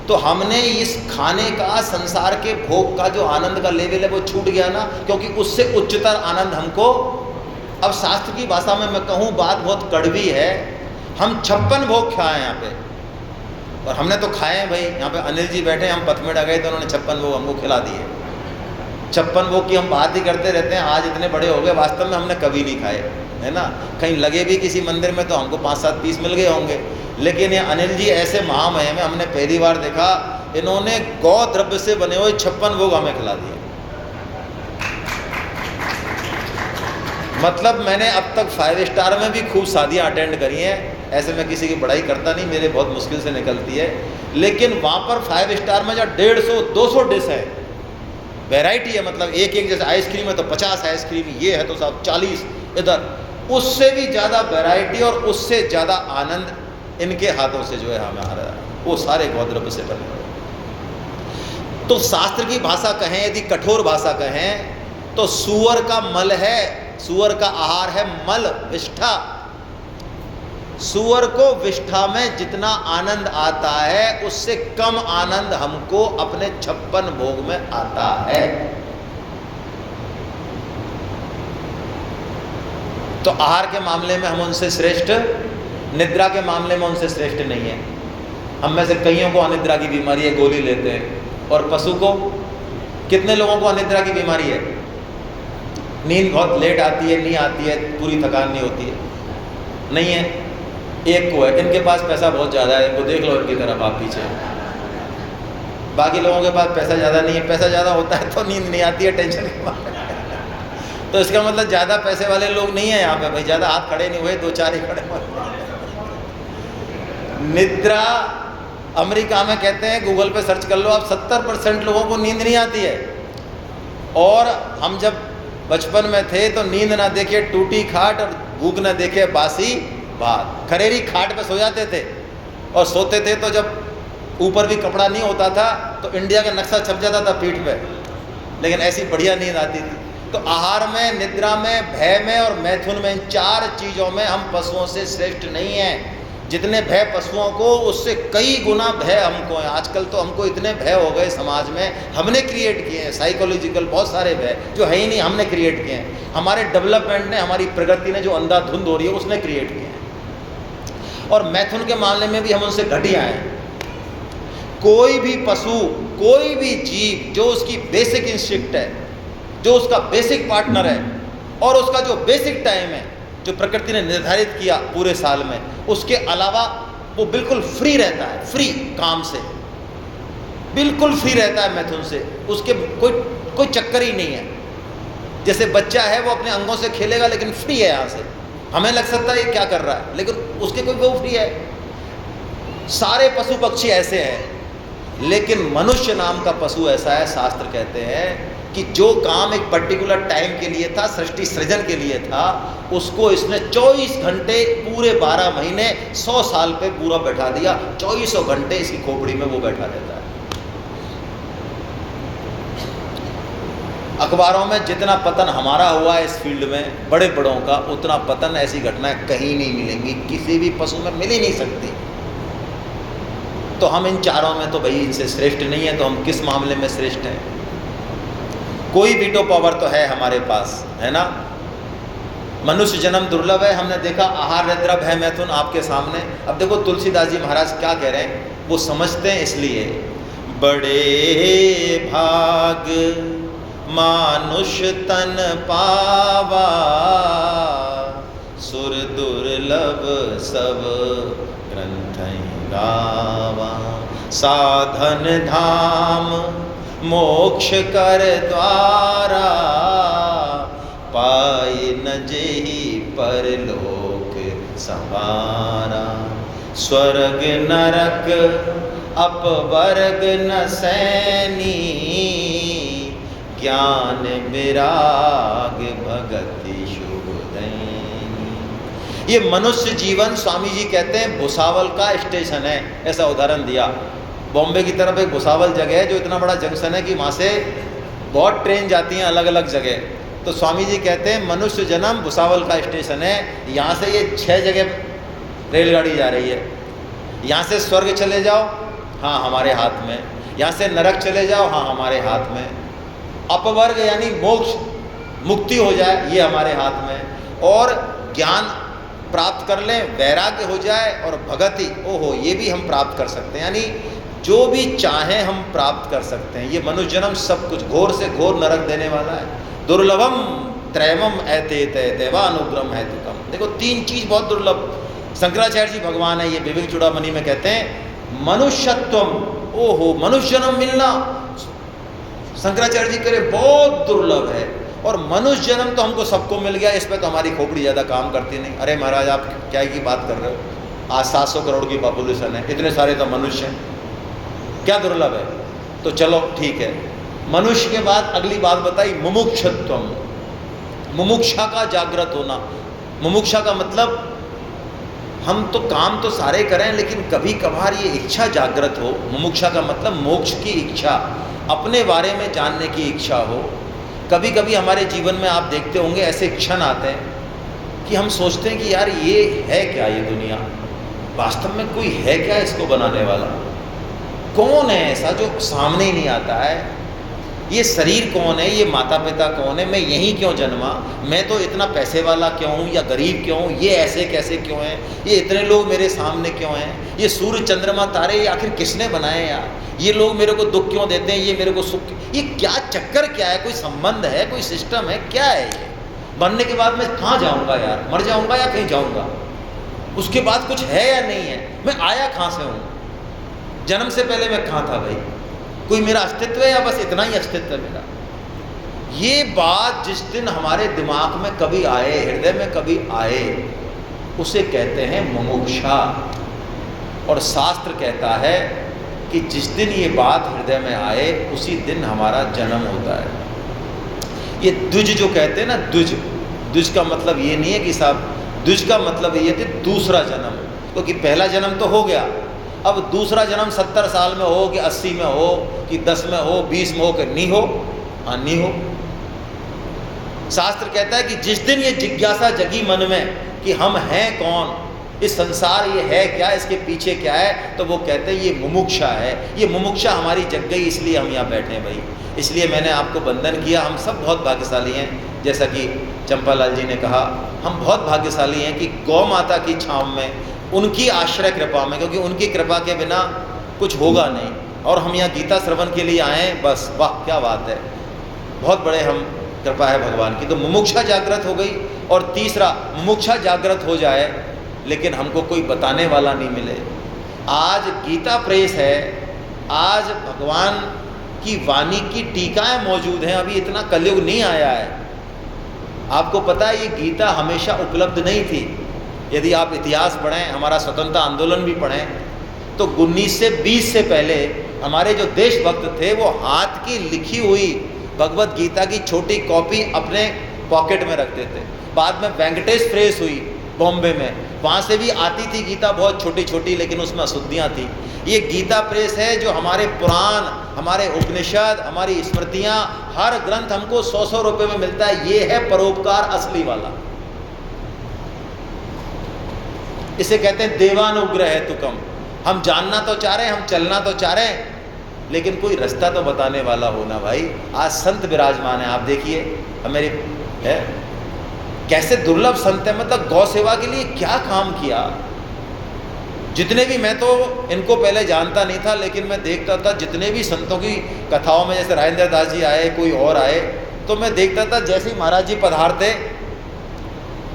तो हमने इस खाने का, संसार के भोग का जो आनंद का लेवल है वो छूट गया ना, क्योंकि उससे उच्चतर आनंद हमको। अब शास्त्र की भाषा में मैं कहूँ, बात बहुत कड़वी है, हम 56 भोग खाए यहाँ पे, और हमने तो खाए हैं भाई। यहाँ पे अनिल जी बैठे, हम पथमेड़ा गए तो उन्होंने 56 भोग हमको खिला दिए। 56 भोग की हम बात ही करते रहते हैं, आज इतने बड़े हो गए, वास्तव में हमने कभी नहीं खाए, है ना। कहीं लगे भी किसी मंदिर में तो हमको 5-7 पीस मिल गए होंगे, लेकिन ये अनिल जी ऐसे महामहिम है, हमने पहली बार देखा, इन्होंने गौ द्रव्य से बने हुए 56 भोग हमें खिला दिए। मतलब मैंने अब तक 5 स्टार में भी खूब शादियाँ अटेंड करी हैं, ऐसे मैं किसी की बड़ाई करता नहीं, मेरे बहुत मुश्किल से निकलती है, लेकिन वहाँ पर 5 स्टार में जब 150-200 डिश है, वैरायटी है, मतलब एक जैसे आइसक्रीम है तो 50 आइसक्रीम, ये है तो साहब 40 इधर, उससे भी ज़्यादा वैरायटी और उससे ज़्यादा आनंद इनके हाथों से जो है हमें आ रहा है, वो सारे गौद्रव्य से बने हुए। तो शास्त्र की भाषा कहें, यदि कठोर भाषा कहें, तो सूअर का मल है, सूअर का आहार है मल, विष्ठा। सूअर को विष्ठा में जितना आनंद आता है उससे कम आनंद हमको अपने 56 भोग में आता है। तो आहार के मामले में हम उनसे श्रेष्ठ, निद्रा के मामले में उनसे श्रेष्ठ नहीं है। हम में से कईयों को अनिद्रा की बीमारी है, गोली लेते हैं, और पशु को, कितने लोगों को अनिद्रा की बीमारी है? नींद बहुत लेट आती है, नहीं आती है, पूरी थकान नहीं होती है, नहीं है। एक को है, इनके पास पैसा बहुत ज़्यादा है, इनको देख लो इनकी तरफ आप पीछे। बाकी लोगों के पास पैसा ज़्यादा नहीं है, पैसा ज़्यादा होता है तो नींद नहीं आती है, टेंशन के मारे। तो इसका मतलब ज़्यादा पैसे वाले लोग नहीं है यहाँ पे भाई, ज़्यादा हाथ खड़े नहीं हुए, 2-4 ही खड़े हुए। निद्रा अमेरिका में कहते हैं, गूगल पे सर्च कर लो आप, 70% लोगों को नींद नहीं आती है। और हम जब बचपन में थे तो नींद ना देखे टूटी खाट और भूख ना देखे बासी भात, खरेरी खाट पे सो जाते थे, और सोते थे तो जब ऊपर भी कपड़ा नहीं होता था तो इंडिया का नक्शा छप जाता था पीठ पे, लेकिन ऐसी बढ़िया नींद आती थी। तो आहार में, निद्रा में, भय में और मैथुन में, इन 4 चीज़ों में हम पशुओं से श्रेष्ठ नहीं हैं। जितने भय पशुओं को, उससे कई गुना भय हमको है। आजकल तो हमको इतने भय हो गए समाज में, हमने क्रिएट किए हैं, साइकोलॉजिकल बहुत सारे भय जो है ही नहीं, हमने क्रिएट किए हैं। हमारे डेवलपमेंट ने, हमारी प्रगति ने जो अंधाधुंध हो रही है उसने क्रिएट किए हैं। और मैथुन के मामले में भी हम उनसे घटिया हैं। कोई भी पशु, कोई भी जीव जो उसकी बेसिक इंस्टिंक्ट है, जो उसका बेसिक पार्टनर है, और उसका जो बेसिक टाइम है जो प्रकृति ने निर्धारित किया पूरे साल में, उसके अलावा वो बिल्कुल फ्री रहता है, फ्री काम से बिल्कुल फ्री रहता है मैथुन से, उसके कोई चक्कर ही नहीं है। जैसे बच्चा है वो अपने अंगों से खेलेगा लेकिन फ्री है, यहाँ से हमें लग सकता है ये क्या कर रहा है, लेकिन उसके कोई वो फ्री है। सारे पशु पक्षी ऐसे हैं, लेकिन मनुष्य नाम का पशु ऐसा है, शास्त्र कहते हैं कि जो काम एक पर्टिकुलर टाइम के लिए था, सृष्टि सृजन के लिए था, उसको इसने 24 घंटे, पूरे 12 महीने, 100 साल पे पूरा बैठा दिया। 2400 घंटे इसकी खोपड़ी में वो बैठा रहता है। अखबारों में जितना पतन हमारा हुआ है इस फील्ड में, बड़े बड़ों का, उतना पतन, ऐसी घटनाएं कहीं नहीं मिलेंगी, किसी भी पशु में मिल ही नहीं सकती। तो हम इन चारों में तो भाई इनसे श्रेष्ठ नहीं है, तो हम किस मामले में श्रेष्ठ हैं? कोई वीटो पावर तो है हमारे पास, है ना। मनुष्य जन्म दुर्लभ है, हमने देखा आहार्य द्रव्य है मैथुन आपके सामने। अब देखो तुलसीदास जी महाराज क्या कह रहे हैं, वो समझते हैं इसलिए, बड़े भाग मानुष तन पावा, सुर दुर्लभ सब ग्रंथ गावा, साधन धाम मोक्ष कर द्वारा, पाए न जेहि परलोक संवारा, स्वर्ग नरक अपवर्ग न सैनी, ज्ञान विराग भगति शुभ दैनी। ये मनुष्य जीवन स्वामी जी कहते हैं भुसावल का स्टेशन है, ऐसा उदाहरण दिया। बॉम्बे की तरफ एक भुसावल जगह है जो इतना बड़ा जंक्शन है कि वहाँ से बहुत ट्रेन जाती हैं अलग अलग जगह। तो स्वामी जी कहते हैं मनुष्य जन्म भुसावल का स्टेशन है, यहाँ से ये 6 जगह रेलगाड़ी जा रही है। यहाँ से स्वर्ग चले जाओ, हाँ हमारे हाथ में, यहाँ से नरक चले जाओ, हाँ हमारे हाथ में, अपवर्ग यानी मोक्ष मुक्ति हो जाए ये हमारे हाथ में, और ज्ञान प्राप्त कर लें, वैराग्य हो जाए, और भगति ओहो ये भी हम प्राप्त कर सकते हैं, यानी जो भी चाहें हम प्राप्त कर सकते हैं। ये मनुष्य जन्म सब कुछ घोर से घोर नरक देने वाला है। दुर्लभम त्रैवम ऐते देवानुग्रम है तुकम। देखो 3 चीज़ बहुत दुर्लभ, शंकराचार्य जी भगवान है, ये विवेक चूड़ामणि में कहते हैं मनुष्यत्वम, ओहो मनुष्य जन्म मिलना शंकराचार्य जी कह रहे बहुत दुर्लभ है, और मनुष्य जन्म तो हमको सबको मिल गया, इस पर तो हमारी खोपड़ी ज़्यादा काम करती नहीं। अरे महाराज आप क्या की बात कर रहे हो, आज 700 करोड़ की पॉपुलेशन है, इतने सारे तो मनुष्य हैं, क्या दुर्लभ है? तो चलो ठीक है। मनुष्य के बाद अगली बात बताई मुमुक्षत्वम, मुमुक्षा का जागृत होना। मुमुक्षा का मतलब हम तो काम तो सारे करें लेकिन कभी कभार ये इच्छा जागृत हो। मुमुक्षा का मतलब मोक्ष की इच्छा, अपने बारे में जानने की इच्छा हो। कभी कभी हमारे जीवन में आप देखते होंगे ऐसे क्षण आते हैं कि हम सोचते हैं कि यार ये है क्या, ये दुनिया वास्तव में कोई है क्या इसको बनाने वाला, कौन है ऐसा जो सामने ही नहीं आता है, ये शरीर कौन है, ये माता पिता कौन है, मैं यहीं क्यों जन्मा, मैं तो इतना पैसे वाला क्यों हूँ या गरीब क्यों हूँ, ये ऐसे कैसे क्यों हैं, ये इतने लोग मेरे सामने क्यों हैं, ये सूर्य चंद्रमा तारे ये आखिर किसने बनाए यार, ये लोग मेरे को दुख क्यों देते हैं, ये मेरे को सुख, ये क्या चक्कर क्या है, कोई संबंध है, कोई सिस्टम है, क्या है ये? बनने के बाद मैं कहाँ जाऊँगा यार, मर जाऊँगा या कहीं जाऊँगा, उसके बाद कुछ है या नहीं है, मैं आया कहाँ से हूँ, जन्म से पहले मैं कहाँ था भाई, कोई मेरा अस्तित्व है या बस इतना ही अस्तित्व है मेरा? ये बात जिस दिन हमारे दिमाग में कभी आए, हृदय में कभी आए, उसे कहते हैं मुमुक्षा। और शास्त्र कहता है कि जिस दिन ये बात हृदय में आए उसी दिन हमारा जन्म होता है। ये द्विज जो कहते हैं ना, द्विज, द्विज का मतलब ये नहीं है कि साहब, द्विज का मतलब ये कि दूसरा जन्म, क्योंकि पहला जन्म तो हो गया, अब दूसरा जन्म 70 साल में हो कि 80 में हो कि 10 में हो 20 में हो कि नहीं हो, हाँ नहीं हो। शास्त्र कहता है कि जिस दिन ये जिज्ञासा जगी मन में कि हम हैं कौन, इस संसार ये है क्या, इसके पीछे क्या है, तो वो कहते हैं ये मुमुक्षा है। ये मुमुक्षा हमारी जग गई, इसलिए हम यहाँ बैठे हैं भाई। इसलिए मैंने आपको बंधन किया। हम सब बहुत भाग्यशाली हैं, जैसा कि चंपालाल जी ने कहा, हम बहुत भाग्यशाली हैं कि गौ माता की छाँव में, उनकी आश्रय कृपा में, क्योंकि उनकी कृपा के बिना कुछ होगा नहीं, और हम यहाँ गीता श्रवण के लिए आए, बस वाह क्या बात है, बहुत बड़े हम कृपा है भगवान की। तो मुमुक्षा जागृत हो गई। और तीसरा, मुमुक्षा जागृत हो जाए लेकिन हमको कोई बताने वाला नहीं मिले। आज गीता प्रेस है, आज भगवान की वाणी की टीकाएँ मौजूद हैं, अभी इतना कलयुग नहीं आया है। आपको पता है ये गीता हमेशा उपलब्ध नहीं थी। यदि आप इतिहास पढ़ें, हमारा स्वतंत्रता आंदोलन भी पढ़ें, तो 1920 से पहले हमारे जो देशभक्त थे वो हाथ की लिखी हुई भगवत गीता की छोटी कॉपी अपने पॉकेट में रखते थे। बाद में वेंकटेश प्रेस हुई बॉम्बे में, वहाँ से भी आती थी गीता बहुत छोटी छोटी, लेकिन उसमें अशुद्धियाँ थी। ये गीता प्रेस है जो हमारे पुराण, हमारे उपनिषद, हमारी स्मृतियाँ, हर ग्रंथ हमको 100-100 रुपये में मिलता है। ये है परोपकार असली वाला। इसे कहते हैं देवानुग्रह तुकम। हम जानना तो चाह रहे हैं, हम चलना तो चाह रहे हैं, लेकिन कोई रास्ता तो बताने वाला हो ना भाई। आज संत विराजमान है, आप देखिए मेरे है कैसे दुर्लभ संत है, मतलब गौ सेवा के लिए क्या काम किया। जितने भी, मैं तो इनको पहले जानता नहीं था, लेकिन मैं देखता था जितने भी संतों की कथाओं में, जैसे राजेंद्र दास जी आए, कोई और आए, तो मैं देखता था जैसे ही महाराज जी पधारते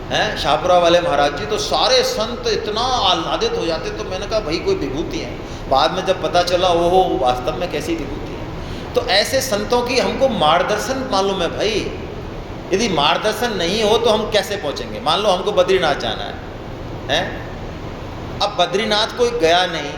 हैं, शाहपुरा वाले महाराज जी, तो सारे संत इतना आह्लादित हो जाते। तो मैंने कहा भाई कोई विभूति है। बाद में जब पता चला ओहो वास्तव में कैसी विभूति है। तो ऐसे संतों की हमको मार्गदर्शन मालूम है भाई। यदि मार्गदर्शन नहीं हो तो हम कैसे पहुंचेंगे। मान लो हमको बद्रीनाथ जाना है, अब बद्रीनाथ कोई गया नहीं,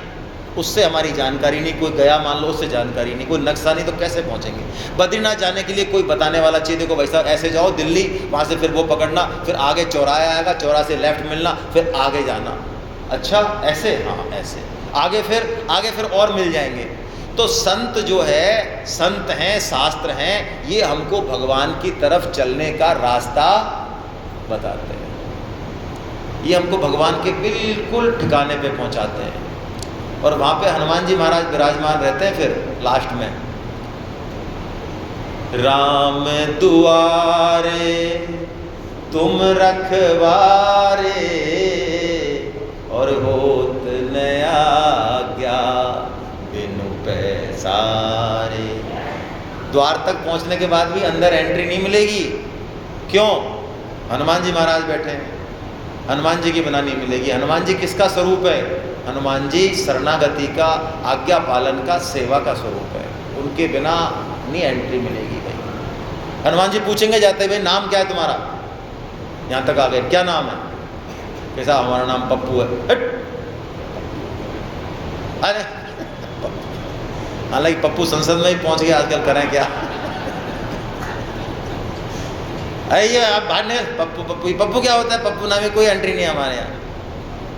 उससे हमारी जानकारी नहीं, कोई गया मान लो उससे जानकारी नहीं, कोई नक्शा नहीं, तो कैसे पहुंचेंगे। बद्रीनाथ जाने के लिए कोई बताने वाला चाहिए, देखो भाई साहब ऐसे जाओ दिल्ली, वहाँ से फिर वो पकड़ना, फिर आगे चौराहा आएगा, चौराहे से लेफ्ट मिलना, फिर आगे जाना। अच्छा ऐसे, हाँ ऐसे आगे फिर और मिल जाएंगे। तो संत जो है, संत हैं, शास्त्र हैं, ये हमको भगवान की तरफ चलने का रास्ता बताते हैं। ये हमको भगवान के बिल्कुल ठिकाने पे पहुंचाते हैं। और वहाँ पे हनुमान जी महाराज विराजमान रहते हैं। फिर लास्ट में राम दुआरे तुम रखवारे और होत नया क्या बिनु पैसारे। द्वार तक पहुँचने के बाद भी अंदर एंट्री नहीं मिलेगी। क्यों? हनुमान जी महाराज बैठे हैं, हनुमान जी की बिना नहीं मिलेगी। हनुमान जी किसका स्वरूप है? हनुमान जी शरणागति का, आज्ञा पालन का, सेवा का स्वरूप है। उनके बिना नहीं एंट्री मिलेगी भाई। हनुमान जी पूछेंगे जाते भाई नाम क्या है तुम्हारा? यहाँ तक आ गए, क्या नाम है? कैसा? हमारा नाम पप्पू है। अरे हालांकि पप्पू संसद में ही पहुंच गया आजकल, करें क्या। अरे आप बाहर नहीं, पप्पू पप्पू पप्पू क्या होता है? पप्पू नाम में कोई एंट्री नहीं है हमारे यहाँ।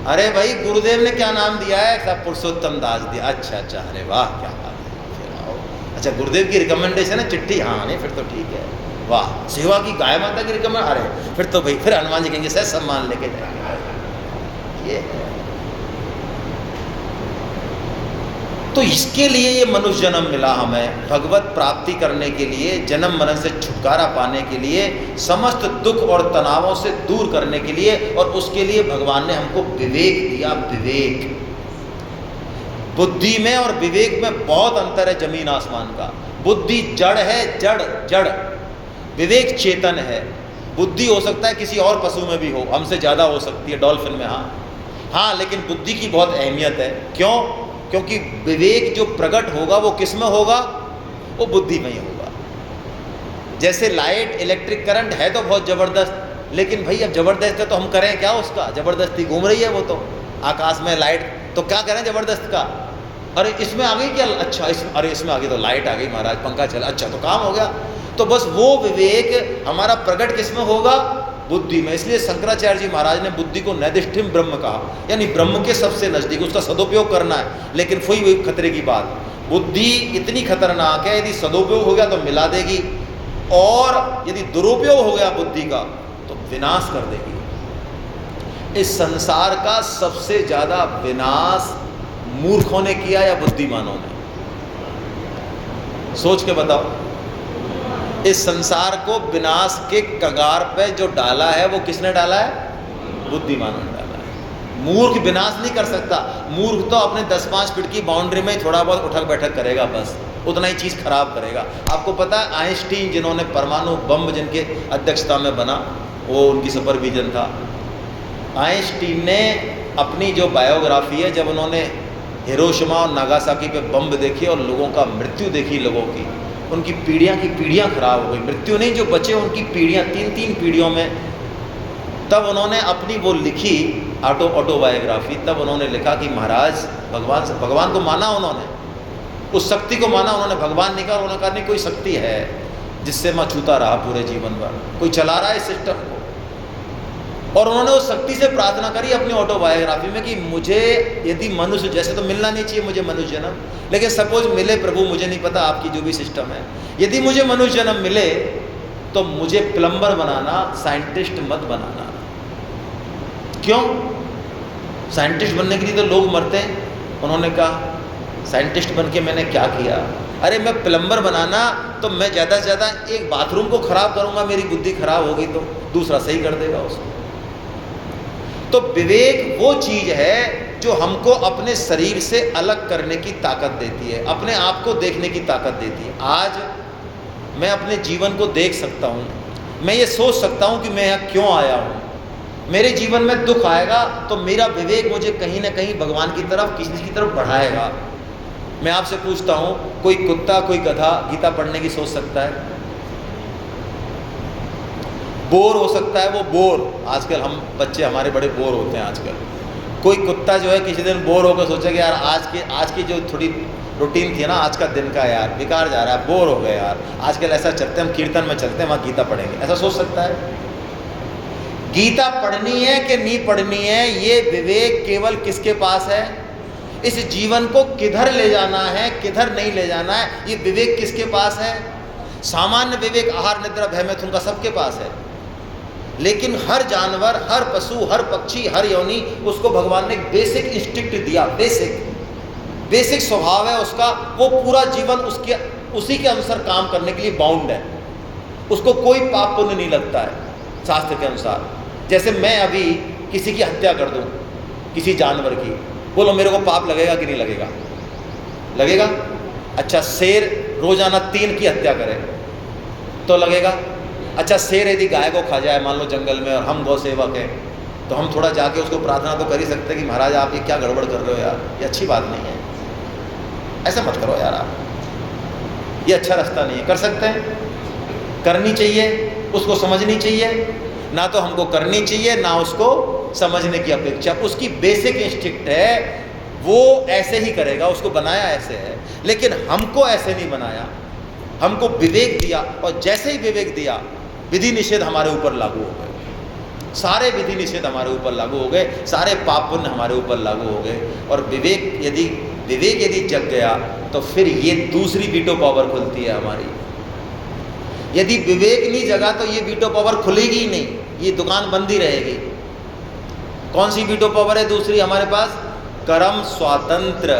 अरे भाई गुरुदेव ने क्या नाम दिया है? सब पुरुषोत्तम दास दिया। अच्छा, अरे वाह क्या बात है, फिर आओ। अच्छा गुरुदेव की रिकमेंडेशन है चिट्ठी? हाँ नहीं फिर तो ठीक है, वाह। सेवा की गाय माता की रिकमेंड, अरे फिर तो भाई फिर हनुमान जी कहेंगे सर सम्मान लेके जाएंगे। ये तो इसके लिए ये मनुष्य जन्म मिला हमें, भगवत प्राप्ति करने के लिए, जन्म मरण से छुटकारा पाने के लिए, समस्त दुख और तनावों से दूर करने के लिए। और उसके लिए भगवान ने हमको विवेक दिया। विवेक, बुद्धि में और विवेक में बहुत अंतर है, जमीन आसमान का। बुद्धि जड़ है, जड़। विवेक चेतन है। बुद्धि हो सकता है किसी और पशु में भी हो, हमसे ज़्यादा हो सकती है, डॉल्फिन में, हाँ, लेकिन बुद्धि की बहुत अहमियत है। क्यों? क्योंकि विवेक जो प्रकट होगा वो किस में होगा? वो बुद्धि में ही होगा। जैसे लाइट, इलेक्ट्रिक करंट है तो बहुत ज़बरदस्त, लेकिन भाई अब ज़बरदस्त है तो हम करें क्या उसका? ज़बरदस्ती घूम रही है वो तो आकाश में लाइट, तो क्या करें ज़बरदस्त का? अरे इसमें आ गई क्या? अच्छा अरे इसमें आ गई तो लाइट आ गई महाराज, पंखा चला, अच्छा तो काम हो गया। तो बस वो विवेक हमारा प्रकट किस में होगा? बुद्धि में। इसलिए शंकराचार्य जी महाराज ने बुद्धि को नैदिष्ठिम ब्रह्म कहा, यानी ब्रह्म के सबसे नजदीक, उसका सदुपयोग करना है। लेकिन वही खतरे की बात, बुद्धि इतनी खतरनाक है, यदि सदुपयोग हो गया तो मिला देगी, और यदि दुरुपयोग हो गया बुद्धि का तो विनाश कर देगी। इस संसार का सबसे ज्यादा विनाश मूर्खों ने किया या बुद्धिमानों ने? सोच के बताओ। इस संसार को विनाश के कगार पे जो डाला है वो किसने डाला है? बुद्धिमानों ने डाला है। मूर्ख विनाश नहीं कर सकता। मूर्ख तो अपने 10-5 फीट की बाउंड्री में ही थोड़ा बहुत उठक बैठक करेगा, बस उतना ही चीज़ खराब करेगा। आपको पता है आइंस्टीन, जिन्होंने परमाणु बम जिनके अध्यक्षता में बना, वो उनकी सुपरविजन था। आइंस्टीन ने अपनी जो बायोग्राफी है, जब उन्होंने हिरोशिमा और नागासाकी पे बम देखे और लोगों का मृत्यु देखी, लोगों की, उनकी पीढ़ियाँ की पीढ़ियाँ खराब हो गई। मृत्यु नहीं, जो बचे उनकी पीढ़ियाँ, 3-3 पीढ़ियों में। तब उन्होंने अपनी वो लिखी ऑटोबायोग्राफी। तब उन्होंने लिखा कि महाराज भगवान को माना, उन्होंने उस शक्ति को माना। उन्होंने भगवान नहीं कहा, उन्होंने कहा नहीं कोई शक्ति है जिससे मैं छूता रहा पूरे जीवन भर, कोई चला रहा है इस सिस्टम को। और उन्होंने उस शक्ति से प्रार्थना करी अपनी ऑटोबायोग्राफी में कि मुझे यदि मनुष्य जैसे, तो मिलना नहीं चाहिए मुझे मनुष्य जन्म, लेकिन सपोज मिले प्रभु, मुझे नहीं पता आपकी जो भी सिस्टम है, यदि मुझे मनुष्य जन्म मिले तो मुझे प्लम्बर बनाना, साइंटिस्ट मत बनाना। क्यों? साइंटिस्ट बनने के लिए तो लोग मरते हैं, उन्होंने कहा साइंटिस्ट बन के मैंने क्या किया? अरे मैं प्लम्बर बनाना तो मैं ज़्यादा से ज़्यादा एक बाथरूम को ख़राब करूँगा, मेरी बुद्धि खराब होगी तो दूसरा सही कर देगा उसको। तो विवेक वो चीज़ है जो हमको अपने शरीर से अलग करने की ताकत देती है, अपने आप को देखने की ताकत देती है। आज मैं अपने जीवन को देख सकता हूँ, मैं ये सोच सकता हूँ कि मैं यहाँ क्यों आया हूँ। मेरे जीवन में दुख आएगा तो मेरा विवेक मुझे कहीं ना कहीं भगवान की तरफ, किसी की तरफ बढ़ाएगा। मैं आपसे पूछता हूँ, कोई कुत्ता कोई गधा गीता पढ़ने की सोच सकता है? बोर हो सकता है वो बोर। आजकल हम बच्चे हमारे बड़े बोर होते हैं आजकल। कोई कुत्ता जो है किसी दिन बोर होकर सोचेगा यार आज की जो थोड़ी रूटीन थी ना आज का दिन का, यार बेकार जा रहा है, बोर हो गए यार, आजकल ऐसा चलते हैं हम कीर्तन में चलते हैं, वहाँ गीता पढ़ेंगे, ऐसा सोच सकता है? गीता पढ़नी है कि नहीं पढ़नी है, ये विवेक केवल किसके पास है? इस जीवन को किधर ले जाना है, किधर नहीं ले जाना है, ये विवेक किसके पास है? सामान्य विवेक आहार निद्रा भय मैथुन का सबके पास है, लेकिन हर जानवर, हर पशु, हर पक्षी, हर योनि, उसको भगवान ने एक बेसिक इंस्टिंक्ट दिया, बेसिक स्वभाव है उसका, वो पूरा जीवन उसके उसी के अनुसार काम करने के लिए बाउंड है, उसको कोई पाप पुण्य नहीं लगता है शास्त्र के अनुसार। जैसे मैं अभी किसी की हत्या कर दूं, किसी जानवर की, बोलो मेरे को पाप लगेगा कि नहीं लगेगा? लगेगा। अच्छा, शेर रोजाना 3 की हत्या करे तो लगेगा। अच्छा, शेर यदि गाय को खा जाए मान लो जंगल में और हम गौ सेवक हैं, तो हम थोड़ा जाके उसको प्रार्थना तो कर ही सकते हैं कि महाराज आप ये क्या गड़बड़ कर रहे हो यार, ये अच्छी बात नहीं है, ऐसा मत करो यार, आप ये अच्छा रास्ता नहीं है। कर सकते हैं? करनी चाहिए, उसको समझनी चाहिए। ना तो हमको करनी चाहिए ना उसको समझने की अपेक्षा, उसकी बेसिक इंस्टिंक्ट है, वो ऐसे ही करेगा, उसको बनाया ऐसे है। लेकिन हमको ऐसे नहीं बनाया, हमको विवेक दिया, और जैसे ही विवेक दिया विधि निषेध हमारे ऊपर लागू हो गए, सारे विधि निषेध हमारे ऊपर लागू हो गए, सारे पाप पुण्य हमारे ऊपर लागू हो गए। और विवेक यदि जग गया तो फिर ये दूसरी वीटो पावर खुलती है हमारी। यदि विवेक नहीं जगा तो ये वीटो पावर खुलेगी ही नहीं, ये दुकान बंद ही रहेगी। कौन सी वीटो पावर है दूसरी हमारे पास? कर्म स्वातंत्र।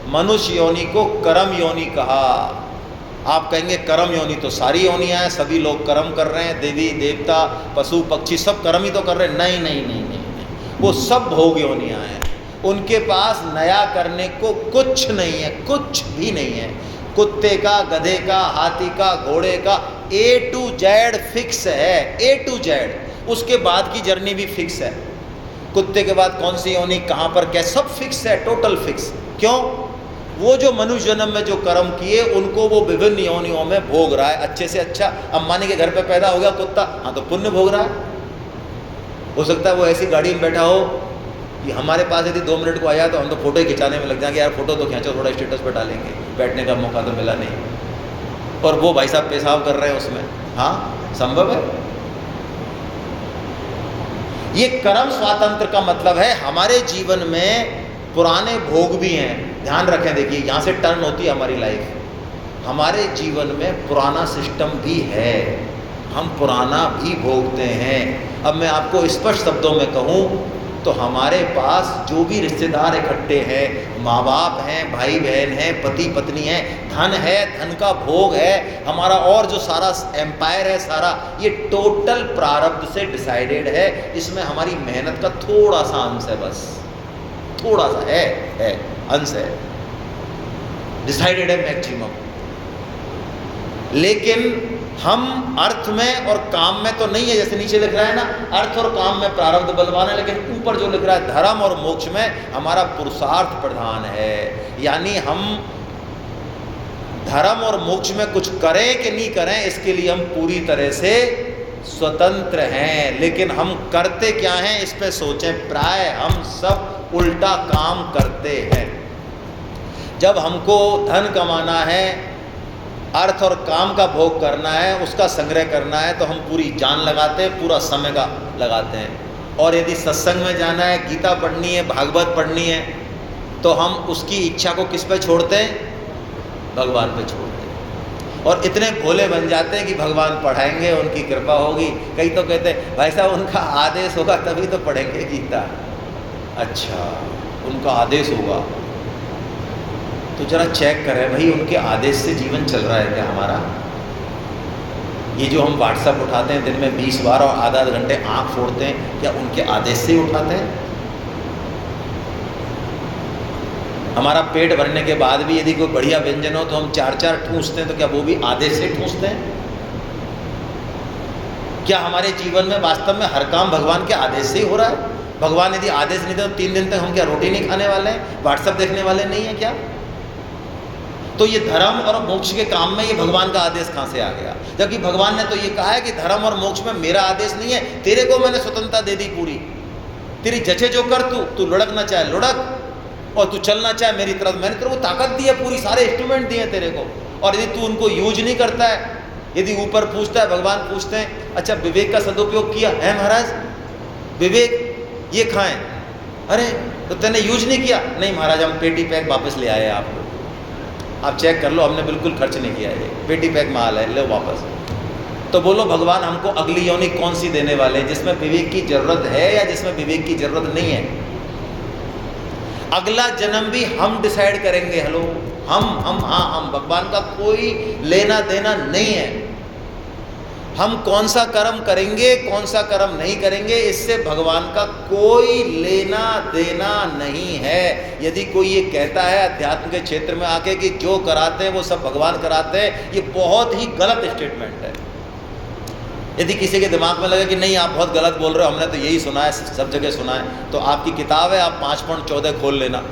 मनुष्य योनि को कर्म योनि कहा। आप कहेंगे कर्म योनि तो सारी योनियां हैं, सभी लोग कर्म कर रहे हैं, देवी देवता पशु पक्षी सब कर्म ही तो कर रहे हैं। नहीं नहीं नहीं नहीं, नहीं। वो सब भोग योनियां हैं, उनके पास नया करने को कुछ नहीं है, कुछ भी नहीं है। कुत्ते का, गधे का, हाथी का, घोड़े का A to Z फिक्स है, A to Z। उसके बाद की जर्नी भी फिक्स है। कुत्ते के बाद कौन सी योनि, कहाँ पर क्या, सब फिक्स है, टोटल फिक्स। क्यों? वो जो मनुष्य जन्म में जो कर्म किए उनको वो विभिन्न योनियों में भोग रहा है। अच्छे से अच्छा अम्बानी के घर पे पैदा हो गया कुत्ता, हाँ तो पुण्य भोग रहा है। हो सकता है वो ऐसी गाड़ी में बैठा हो कि हमारे पास यदि 2 मिनट को आया तो हम तो फोटो ही खिंचाने में लग जाएंगे, यार फोटो तो खींचो, थोड़ा स्टेटस पर डालेंगे, बैठने का मौका तो मिला नहीं। और वो भाई साहब पेशाब कर रहे हैं उसमें, हाँ संभव है। ये कर्म स्वातंत्र का मतलब है हमारे जीवन में पुराने भोग भी हैं। ध्यान रखें, देखिए यहाँ से टर्न होती है हमारी लाइफ। हमारे जीवन में पुराना सिस्टम भी है, हम पुराना भी भोगते हैं। अब मैं आपको स्पष्ट शब्दों में कहूँ तो हमारे पास जो भी रिश्तेदार इकट्ठे हैं, माँ बाप हैं, भाई बहन हैं, पति पत्नी हैं, धन है, धन का भोग है हमारा, और जो सारा एम्पायर है सारा, ये टोटल प्रारब्ध से डिसाइडेड है। इसमें हमारी मेहनत का थोड़ा सा अंश है, बस थोड़ा सा है अंश है, डिसाइडेड है मैक्सिमम। लेकिन हम अर्थ में और काम में तो नहीं है, जैसे नीचे लिख रहा है ना, अर्थ और काम में प्रारब्ध बलवान है, लेकिन ऊपर जो लिख रहा है धर्म और मोक्ष में हमारा पुरुषार्थ प्रधान है। यानी हम धर्म और मोक्ष में कुछ करें कि नहीं करें, इसके लिए हम पूरी तरह से स्वतंत्र हैं। लेकिन हम करते क्या हैं इस पे सोचें। प्राय हम सब उल्टा काम करते हैं। जब हमको धन कमाना है, अर्थ और काम का भोग करना है, उसका संग्रह करना है, तो हम पूरी जान लगाते हैं, पूरा समय का लगाते हैं। और यदि सत्संग में जाना है, गीता पढ़नी है, भागवत पढ़नी है, तो हम उसकी इच्छा को किस पे छोड़ते हैं? भगवान पे छोड़ते हैं। और इतने भोले बन जाते हैं कि भगवान पढ़ाएंगे, उनकी कृपा होगी। कई तो कहते हैं भाई साहब उनका आदेश होगा तभी तो पढ़ेंगे गीता। अच्छा, उनका आदेश होगा तो जरा चेक करें भाई, उनके आदेश से जीवन चल रहा है क्या हमारा? ये जो हम व्हाट्सएप उठाते हैं दिन में 20 बार और आधा घंटे आँख फोड़ते हैं, क्या उनके आदेश से ही उठाते हैं? हमारा पेट भरने के बाद भी यदि कोई बढ़िया व्यंजन हो तो हम 4-4 ठूंसते हैं, तो क्या वो भी आदेश से ठूंसते हैं? क्या हमारे जीवन में वास्तव में हर काम भगवान के आदेश से ही हो रहा है? भगवान यदि आदेश नहीं दे तो 3 दिन तक हम क्या रोटी नहीं खाने वाले हैं, व्हाट्सएप देखने वाले नहीं हैं क्या? तो ये धर्म और मोक्ष के काम में ये भगवान का आदेश कहाँ से आ गया? जबकि भगवान ने तो ये कहा है कि धर्म और मोक्ष में मेरा आदेश नहीं है, तेरे को मैंने स्वतंत्रता दे दी पूरी, तेरी जचे जो कर, तू लुढ़कना चाहे लुढ़क, और तू चलना चाहे मेरी तरफ, मैंने तेरे को ताकत दी है पूरी, सारे इंस्ट्रूमेंट दिए तेरे को, और यदि तू उनको यूज नहीं करता है, यदि ऊपर पूछता है, भगवान पूछते हैं, अच्छा विवेक का सदुपयोग किया है महाराज? विवेक ये खाएं, अरे तो तूने यूज नहीं किया? नहीं महाराज, हम पेटी पैक वापस ले आए आपको, आप चेक कर लो, हमने बिल्कुल खर्च नहीं किया है, पेटी पैक माल है, ले वापस। तो बोलो भगवान हमको अगली योनि कौन सी देने वाले हैं, जिसमें विवेक की जरूरत है या जिसमें विवेक की जरूरत नहीं है? अगला जन्म भी हम डिसाइड करेंगे। हेलो, हम भगवान का कोई लेना देना नहीं है। हम कौन सा कर्म करेंगे, कौन सा कर्म नहीं करेंगे, इससे भगवान का कोई लेना देना नहीं है। यदि कोई ये कहता है अध्यात्म के क्षेत्र में आके कि जो कराते हैं वो सब भगवान कराते हैं, ये बहुत ही गलत स्टेटमेंट है। यदि किसी के दिमाग में लगे कि नहीं आप बहुत गलत बोल रहे हो, हमने तो यही सुना है, सब जगह सुना है, तो आपकी किताब है, आप 5.14 खोल लेना,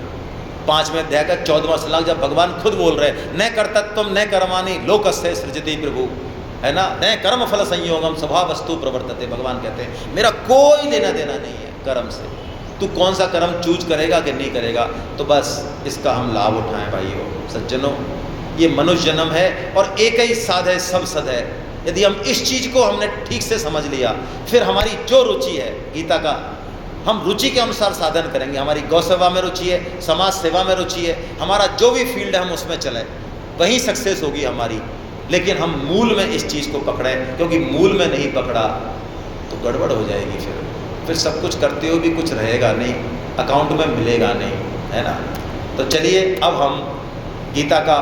5 में अध्याय का 14वां श्लोक, जब भगवान खुद बोल रहे हैं, न कर्तव्यम न कर्माणि लोकस्य सृजति प्रभु, है ना, न कर्म फल संयोगम स्वभाव वस्तु प्रवर्तते। भगवान कहते हैं मेरा कोई लेना देना नहीं है कर्म से, तू कौन सा कर्म चूज करेगा कि नहीं करेगा, तो बस इसका हम लाभ उठाएं भाइयों सज्जनों। ये मनुष्य जन्म है और एक ही साध है, सब सद है। यदि हम इस चीज़ को हमने ठीक से समझ लिया, फिर हमारी जो रुचि है गीता का, हम रुचि के अनुसार साधन करेंगे। हमारी गौ सेवा में रुचि है, समाज सेवा में रुचि है, हमारा जो भी फील्ड है हम उसमें चलें, वहीं सक्सेस होगी हमारी। लेकिन हम मूल में इस चीज़ को पकड़ें, क्योंकि मूल में नहीं पकड़ा तो गड़बड़ हो जाएगी। फिर सब कुछ करते हुए भी कुछ रहेगा नहीं, अकाउंट में मिलेगा नहीं, है ना। तो चलिए अब हम गीता का